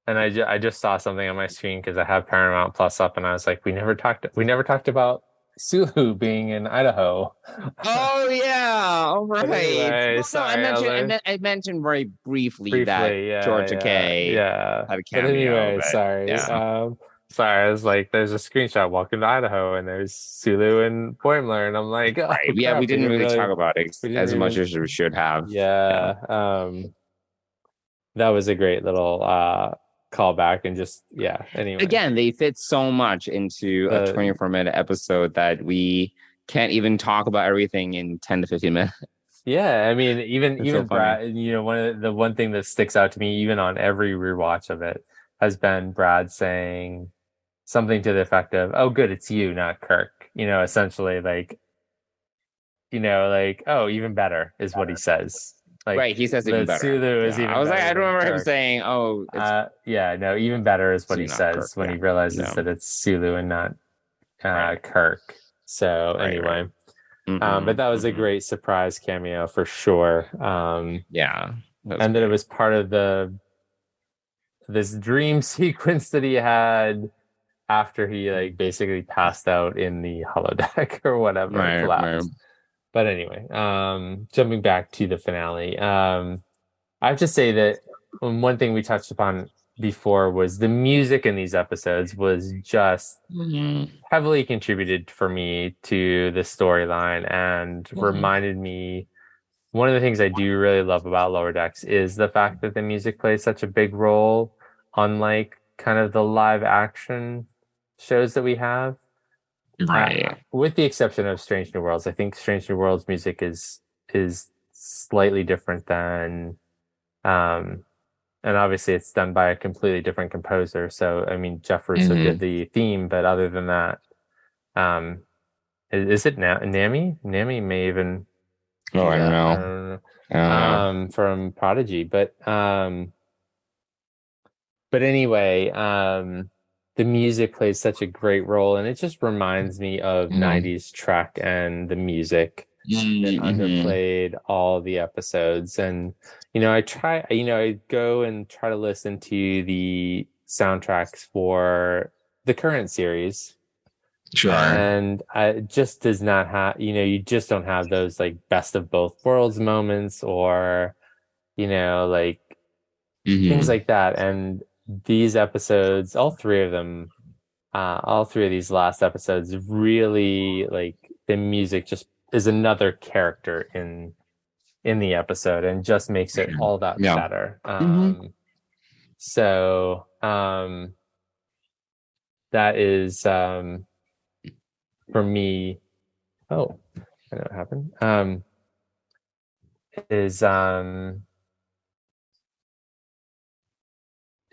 and I just saw something on my screen because I have Paramount Plus up, and I was like, we never talked about Sulu being in Idaho. Oh yeah, all right. Anyway, I mentioned very briefly that Georgia K had a cameo. But anyway, sorry. Yeah. Sorry, I was like, there's a screenshot. Welcome to Idaho, and there's Sulu and Boimler, and I'm like, oh, right. Yeah, we didn't really talk about it as much as we should have. Yeah. That was a great little callback, and just anyway, again, they fit so much into a 24-minute episode that we can't even talk about everything in 10 to 15 minutes. Yeah, I mean, even so Brad, you know, one thing that sticks out to me even on every rewatch of it has been Brad saying something to the effect of, oh good, it's you, not Kirk, you know, essentially, like, you know, like, oh, even better is what he says. Like, right, he says even better. Sulu is even I was like, I don't remember Kirk. Him saying, "Oh, even better is what he says Kirk, when he realizes that it's Sulu and not Kirk." So anyway, but that was a great surprise cameo for sure. And that it was part of this dream sequence that he had after he like basically passed out in the holodeck or whatever, collapsed. But anyway, jumping back to the finale, I have to say that one thing we touched upon before was the music in these episodes was just heavily contributed for me to the storyline and reminded me, one of the things I do really love about Lower Decks is the fact that the music plays such a big role, unlike kind of the live action shows that we have. Right. With the exception of Strange New Worlds, I think Strange New Worlds music is slightly different than, and obviously it's done by a completely different composer. So I mean, Jeff Russo did the theme, but other than that, is it Nami? Nami may even. Oh, I don't know. From Prodigy, but anyway, the music plays such a great role, and it just reminds me of 90s Trek and the music that underplayed all the episodes. And I go and try to listen to the soundtracks for the current series. Sure. And it just does not have, you just don't have those like best of both worlds moments, or like things like that. And these episodes, all three of these last episodes, really, like, the music just is another character in the episode and just makes it all that better. So that is for me. Oh, I know what happened.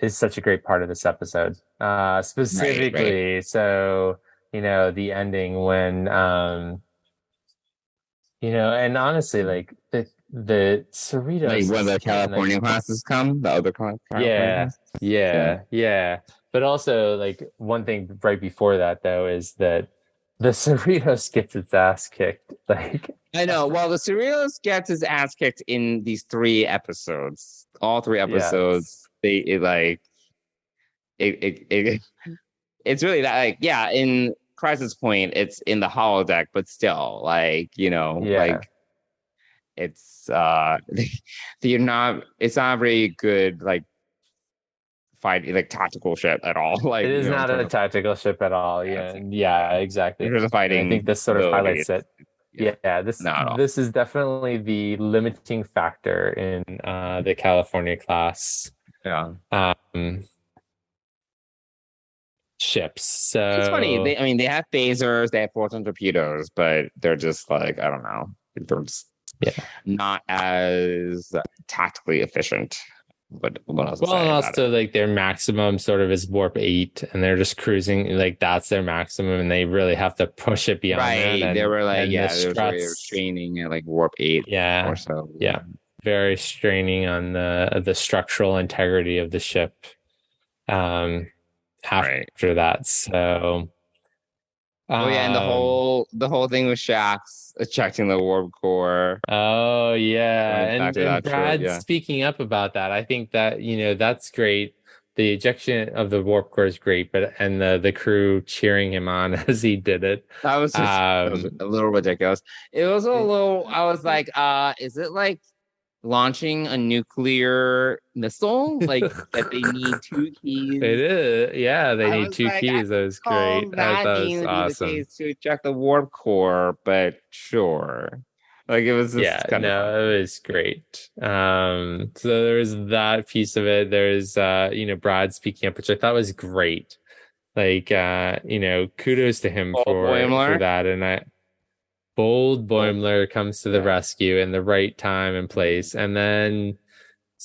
Is such a great part of this episode. Specifically, right. So the ending when and honestly, like the Cerritos, like when the California classes come, the other California yeah. But also, like, one thing right before that though is that the Cerritos gets its ass kicked. Like, I know. Well, the Cerritos gets his ass kicked in these 3 episodes. All 3 episodes. It's really that, like, in Crisis Point, it's in the holodeck, but still, like, like, it's it's not a very good, like, fight, like, tactical ship at all. Like, it is not a tactical ship at all. Yeah, exactly. There's a fighting. I think this sort of highlights it. This is definitely the limiting factor in the California class ships. So it's funny. They have phasers, they have photon torpedoes, but they're just like, I don't know, they're just not as tactically efficient. But and also, like, their maximum sort of is warp 8, and they're just cruising, like, that's their maximum, and they really have to push it beyond that. And, they were like, they were training at like warp 8 or so. Yeah, very straining on the structural integrity of the ship after that. So and the whole thing with Shaxx ejecting the warp core. Oh yeah, and Brad speaking up about that. I think that that's great. The ejection of the warp core is great, and the crew cheering him on as he did it. That was a little ridiculous. It was a little. I was like, is it like launching a nuclear missile, like that they need 2 keys? It is, they need 2 keys. That was great. That was awesome. To eject the warp core, but sure, like, it was just it was great. So there's that piece of it. There's Brad speaking up, which I thought was great. Like, kudos to him for that. And Bold Boimler comes to the rescue in the right time and place. And then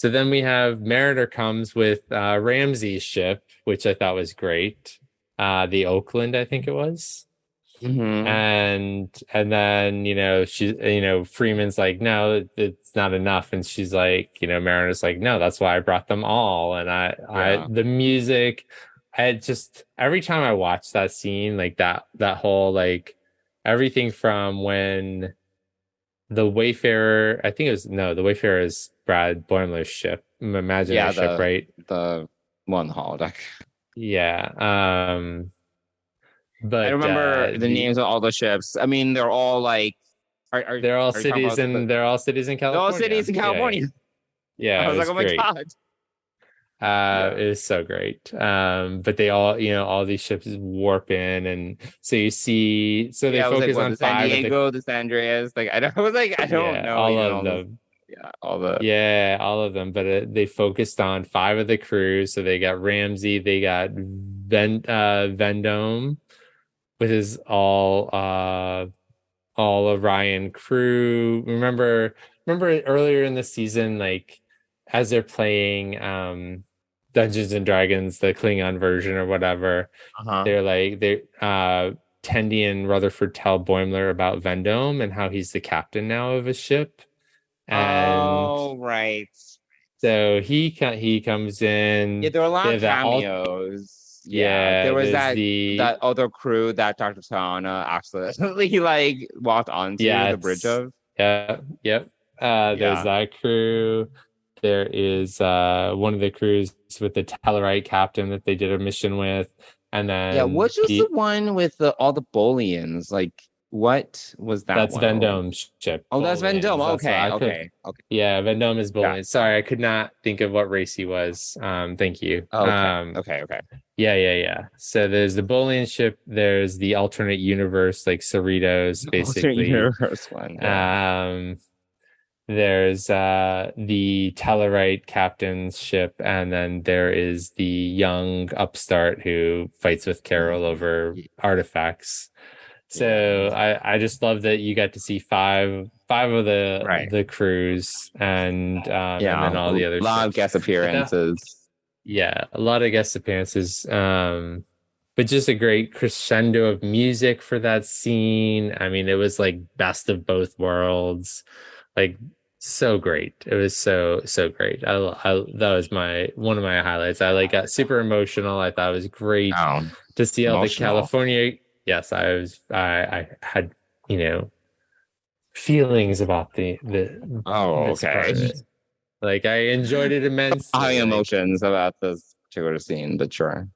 we have Mariner comes with Ramsey's ship, which I thought was great. The Oakland, I think it was. And then, she's, Freeman's like, no, it's not enough. And she's like, Mariner's like, no, that's why I brought them all. And the music, I just, every time I watch that scene, like that whole, like, everything from when the Wayfarer, the Wayfarer is Brad Boimler's ship, imaginary ship, right? The one holodeck. Yeah. But I remember the names of all the ships. I mean, they're all like, they're all cities in California. They're all cities in California. Yeah. I was like, oh my God. It was so great. But they all, all these ships warp in, and so you see, so they focus on 5 San Diego, the San Andreas. Like, I don't know all of them. All of them. But they focused on 5 of the crews. So they got Ramsey, they got Vendome with his all Orion crew. Remember earlier in the season, like, as they're playing Dungeons and Dragons, the Klingon version or whatever, Tendi and Rutherford tell Boimler about Vendome and how he's the captain now of a ship. And right. So he comes in. Yeah, there are a lot of cameos. there was there's that other crew that Dr. Tana accidentally like walked onto the bridge of. Yep. There's that crew. There is one of the crews with the Tellarite captain that they did a mission with, and then which was the one with all the Bolians? Like, what was that? That's one? Vendôme's ship. Oh, that's Vendôme. Okay. Yeah, Vendôme is Bolian. Sorry, I could not think of what race he was. Thank you. Okay. Yeah. So there's the Bolian ship. There's the alternate universe, like Cerritos, basically. Alternate universe one. Yeah. There's the Tellarite captain's ship, and then there is the young upstart who fights with Carol over artifacts. So I just love that you got to see five of the crews and then all the other a lot of guest appearances. A lot of guest appearances. But just a great crescendo of music for that scene. I mean, it was like best of both worlds. Like so great. It was so great. That was one of my highlights. I got super emotional. I thought it was great to see all the California. Yes, I had feelings about the like I enjoyed it immensely. High emotions about this particular scene, but sure.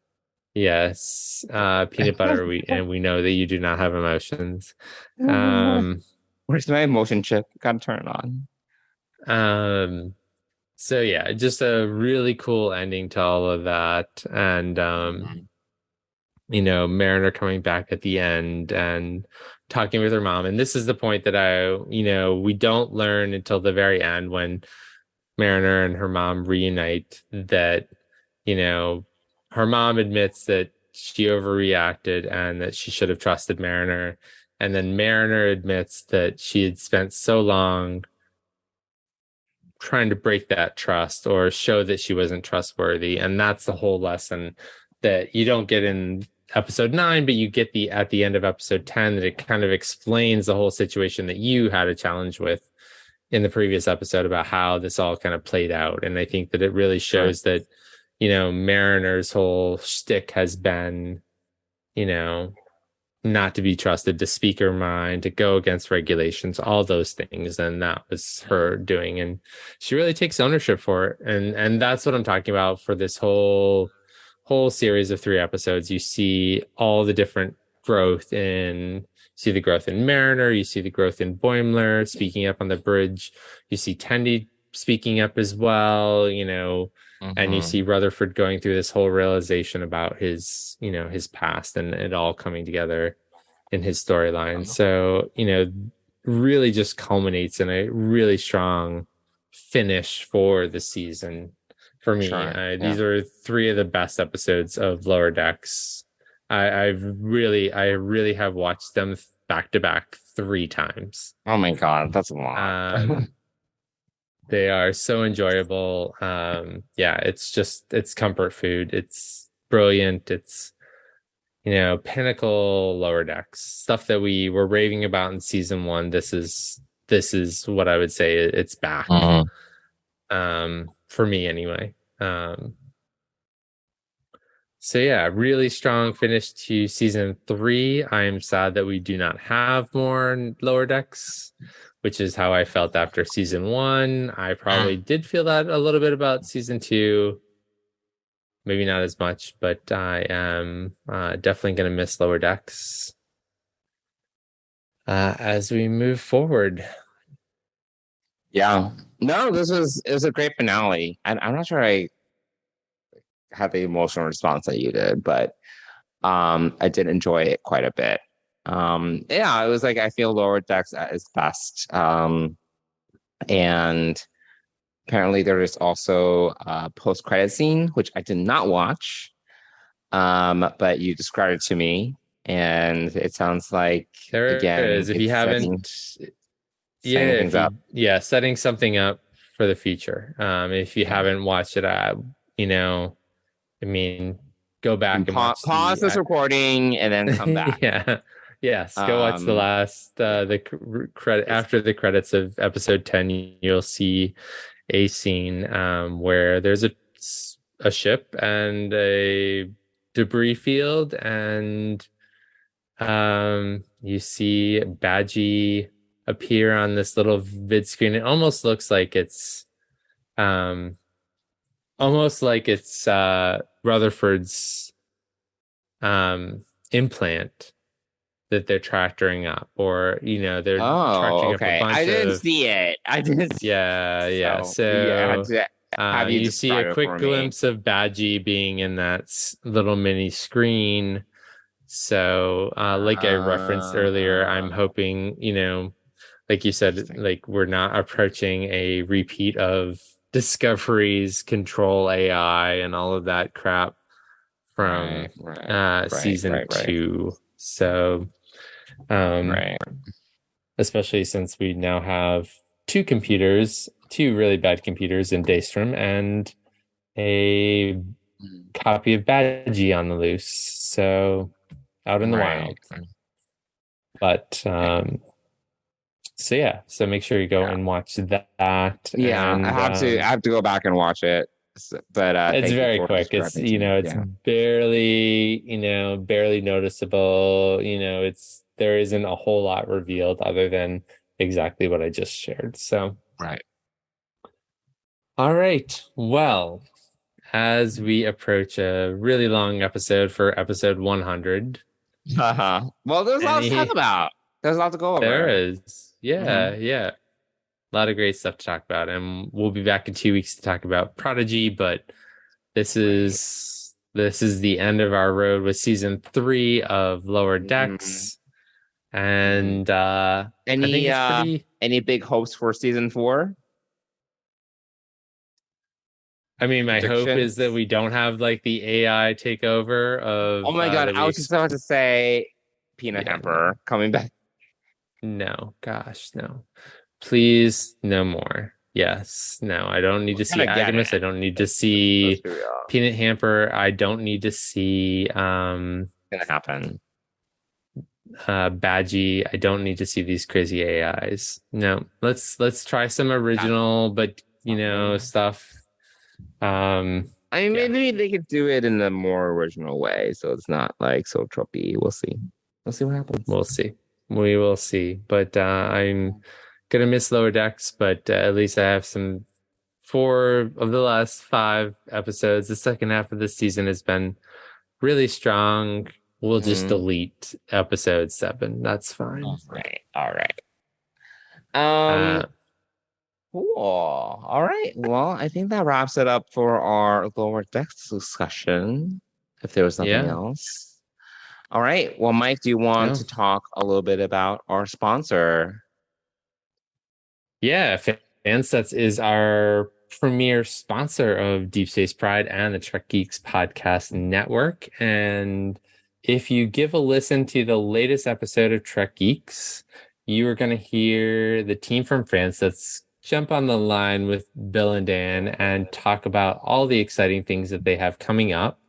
Yes, peanut butter. We know that you do not have emotions. Where's my emotion chip? Gotta turn it on. So yeah, just a really cool ending to all of that, and Mariner coming back at the end and talking with her mom. And this is the point that we don't learn until the very end when Mariner and her mom reunite that, her mom admits that she overreacted and that she should have trusted Mariner. And then Mariner admits that she had spent so long trying to break that trust or show that she wasn't trustworthy. And that's the whole lesson that you don't get in episode 9, but you get at the end of episode 10, that it kind of explains the whole situation that you had a challenge with in the previous episode about how this all kind of played out. And I think that it really shows that, Mariner's whole shtick has been, not to be trusted, to speak her mind, to go against regulations, all those things. And that was her doing. And she really takes ownership for it. And that's what I'm talking about for this whole series of 3 episodes. You see all the different growth you see the growth in Mariner, you see the growth in Boimler speaking up on the bridge, you see Tendi speaking up as well, and you see Rutherford going through this whole realization about his past, and it all coming together in his storyline. So, really just culminates in a really strong finish for the season. For me, these are 3 of the best episodes of Lower Decks. I really have watched them back to back 3 times. Oh my god, that's a lot. They are so enjoyable. It's comfort food. It's brilliant. It's pinnacle Lower Decks stuff that we were raving about in season 1. This is what I would say it's back. For me anyway. So yeah, really strong finish to season 3. I am sad that we do not have more Lower Decks, which is how I felt after season 1. I probably did feel that a little bit about season 2. Maybe not as much, but I am definitely going to miss Lower Decks as we move forward. Yeah. No, it was a great finale. And I'm not sure I had the emotional response that you did, but I did enjoy it quite a bit. It was like, I feel Lower Decks at its best. And apparently there is also a post-credit scene, which I did not watch, but you described it to me, and it sounds like there is. If you haven't, setting something up for the future. If you haven't watched it, go back and pause this recording and then come back. Yes, go watch the last the credit after the credits of episode 10. You'll see a scene where there's a ship and a debris field, and you see Badgie appear on this little vid screen. It almost looks like it's Rutherford's implant that they're tractoring up, or they're tractoring up a bunch I didn't of see it. I didn't see yeah. So have you you see a describe it quick for me? glimpse of Badgie being in that little mini screen. So like I referenced earlier, I'm hoping, like you said, like we're not approaching a repeat of Discovery's Control AI and all of that crap from season 2. So especially since we now have two really bad computers in Daystrom, and a copy of Badgie on the loose, so out in the wild. But so make sure you go and watch that. And, I have to go back and watch it. But it's very quick. It's it's barely noticeable. There isn't a whole lot revealed other than exactly what I just shared. So all right. Well, as we approach a really long episode for episode 100. Well, there's a lot to talk about. There's a lot to go over. There is. Yeah. A lot of great stuff to talk about. And we'll be back in 2 weeks to talk about Prodigy, but this is the end of our road with season 3 of Lower Decks. And any big hopes for season 4? I mean, my hope is that we don't have like the AI takeover of. Oh my god! I was just about to say, Peanut Emperor coming back. No, gosh, no! Please, no more. Yes, no. I don't need to see Agnes. I don't need to see Peanut Hamper. I don't need to see. Gonna happen. Badgie. I don't need to see these crazy AIs. No, let's try some original, but stuff. Maybe they could do it in a more original way, so it's not like so tropey. We'll see what happens. We will see. But I'm gonna miss Lower Decks, but at least I have 4 of the last 5 episodes. The second half of this season has been really strong. We'll just delete episode 7. That's fine. All right. Cool. All right. Well, I think that wraps it up for our Lower Decks discussion. If there was nothing else. All right. Well, Mike, do you want to talk a little bit about our sponsor? Yeah, Fansets is our premier sponsor of Deep Space Pride and the Trek Geeks Podcast Network. And if you give a listen to the latest episode of Trek Geeks, you are going to hear the team from Fansets jump on the line with Bill and Dan and talk about all the exciting things that they have coming up,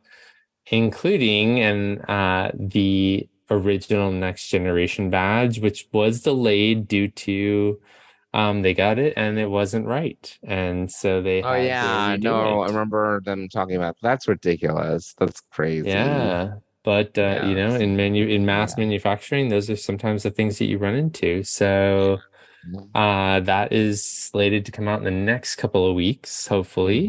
including the original Next Generation badge, which was delayed due to they got it and it wasn't right, and so they I remember them talking about that's ridiculous. That's crazy. But in mass manufacturing, those are sometimes the things that you run into. So that is slated to come out in the next couple of weeks, hopefully.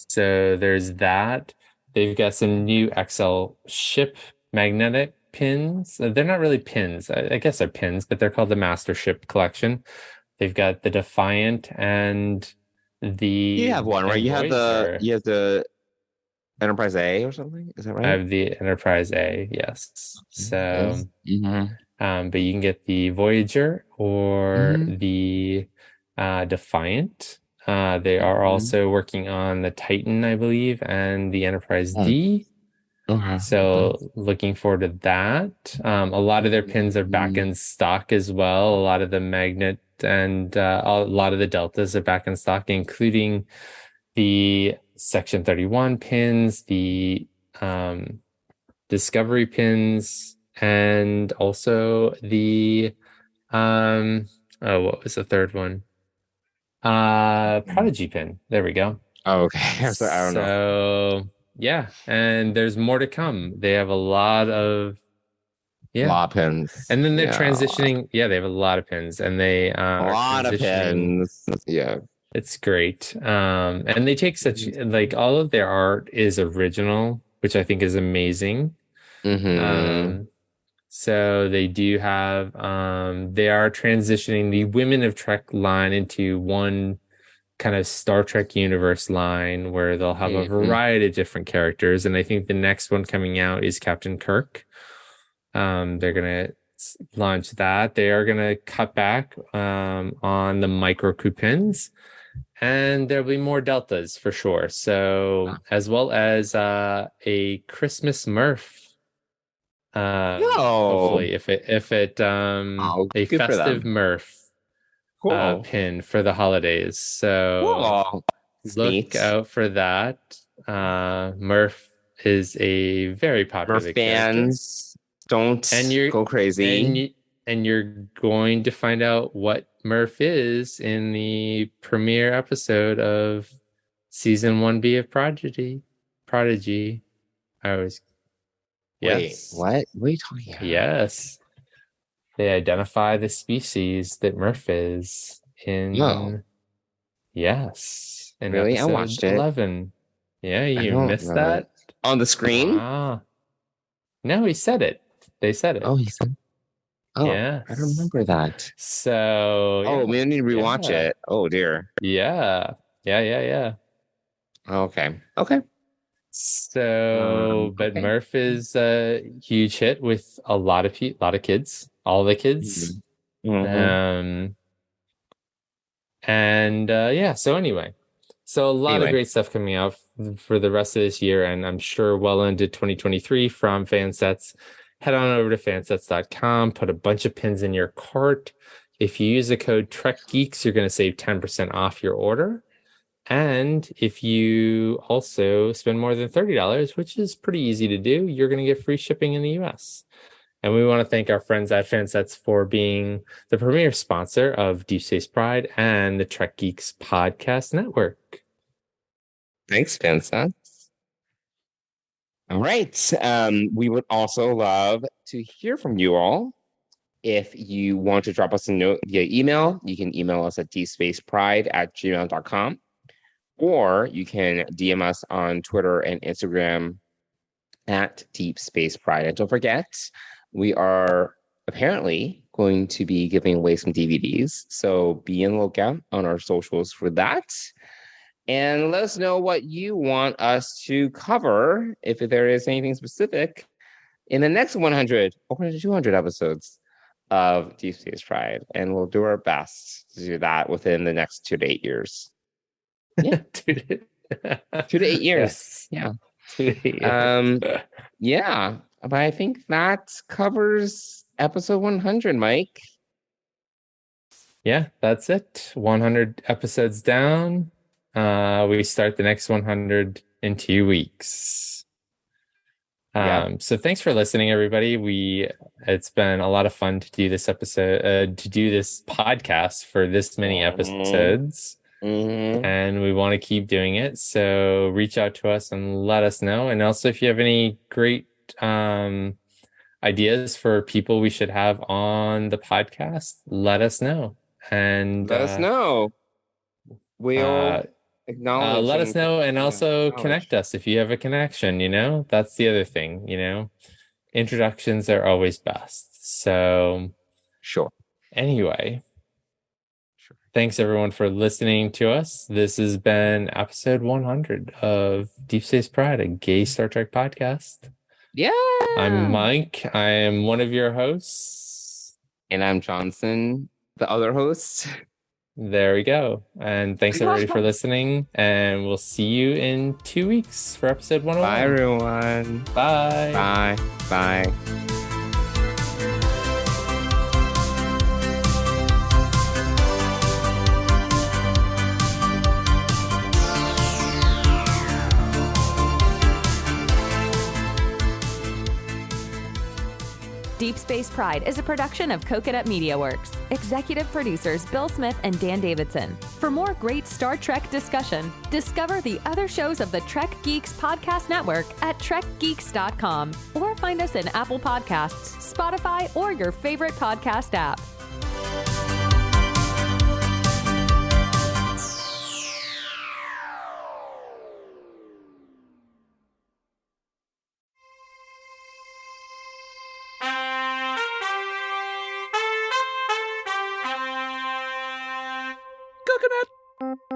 So there's that. They've got some new XL ship magnetic pins. They're not really pins. I guess they're pins, but they're called the Master Ship Collection. They've got the Defiant and the. You have one, right? You have the Enterprise A or something. Is that right? I have the Enterprise A. Yes. So. But you can get the Voyager or the Defiant. They are also working on the Titan, I believe, and the Enterprise D. So looking forward to that. A lot of their pins are back in stock as well. A lot of the magnet and a lot of the deltas are back in stock, including the Section 31 pins, the Discovery pins, and also the what was the third one? Prodigy pin. There we go. Oh, okay. So I don't know. Yeah, and there's more to come. They have a lot of pins. And then they're transitioning. Yeah, they have a lot of pins, and they a lot of pins. Yeah, it's great. And they take such like all of their art is original, which I think is amazing. So they do have they are transitioning the Women of Trek line into one kind of Star Trek universe line where they'll have a variety of different characters. And I think the next one coming out is Captain Kirk. They're gonna launch that. They are gonna cut back on the micro coupons, and there'll be more deltas for sure. So as well as a Christmas Murph. Hopefully, if it a festive Murph pin for the holidays. So look out for that. Murph is a very popular Murph fans. Don't go crazy. And you're going to find out what Murph is in the premiere episode of season 1B of Prodigy. Yes. Wait, what? What are you talking about? Yes. They identify the species that Murph is in. Yes. In really? I watched it. 11. Yeah, you missed that? On the screen? No, he said it. They said it. Oh, he said. Oh, yeah. I don't remember that. So. Oh, we need to rewatch it. Oh dear. Yeah. Okay. So, but Murph is a huge hit with a lot of kids, all the kids. So anyway, so a lot of great stuff coming out for the rest of this year, and I'm sure well into 2023 from Fansets. Head on over to fansets.com, put a bunch of pins in your cart. If you use the code TrekGeeks, you're going to save 10% off your order. And if you also spend more than $30, which is pretty easy to do, you're going to get free shipping in the US. And we want to thank our friends at Fansets for being the premier sponsor of Deep Space Pride and the Trek Geeks Podcast Network. Thanks, Fansets. All right. We would also love to hear from you all. If you want to drop us a note via email, you can email us at deepspacepride@gmail.com. Or you can DM us on Twitter and Instagram at Deep Space Pride. And don't forget, we are apparently going to be giving away some DVDs. So be on the lookout on our socials for that. And let us know what you want us to cover, if there is anything specific, in the next 100 or 200 episodes of Deep Space Pride. And we'll do our best to do that within the next 2 to 8 years. Yeah. 2 to 8 years. Yeah. 2 to 8 years. Yeah. But I think that covers episode 100, Mike. Yeah, that's it. 100 episodes down. We start the next 100 in 2 weeks. So thanks for listening, everybody. It's been a lot of fun to do this episode, to do this podcast for this many episodes. And we want to keep doing it. So reach out to us and let us know. And also, if you have any great ideas for people we should have on the podcast, let us know. And let us know. We'll acknowledge. Let us know, and also connect us if you have a connection. That's the other thing. Introductions are always best. So sure. Anyway. Thanks, everyone, for listening to us. This has been episode 100 of Deep Space Pride, a gay Star Trek podcast. Yeah. I'm Mike. I am one of your hosts. And I'm Johnson, the other host. There we go. And thanks, everybody, for listening. And we'll see you in 2 weeks for episode 101. Bye, everyone. Bye. Bye. Deep Space Pride is a production of Coconut Media Works. Executive producers Bill Smith and Dan Davidson. For more great Star Trek discussion, discover the other shows of the Trek Geeks Podcast Network at trekgeeks.com or find us in Apple Podcasts, Spotify, or your favorite podcast app. Coconut.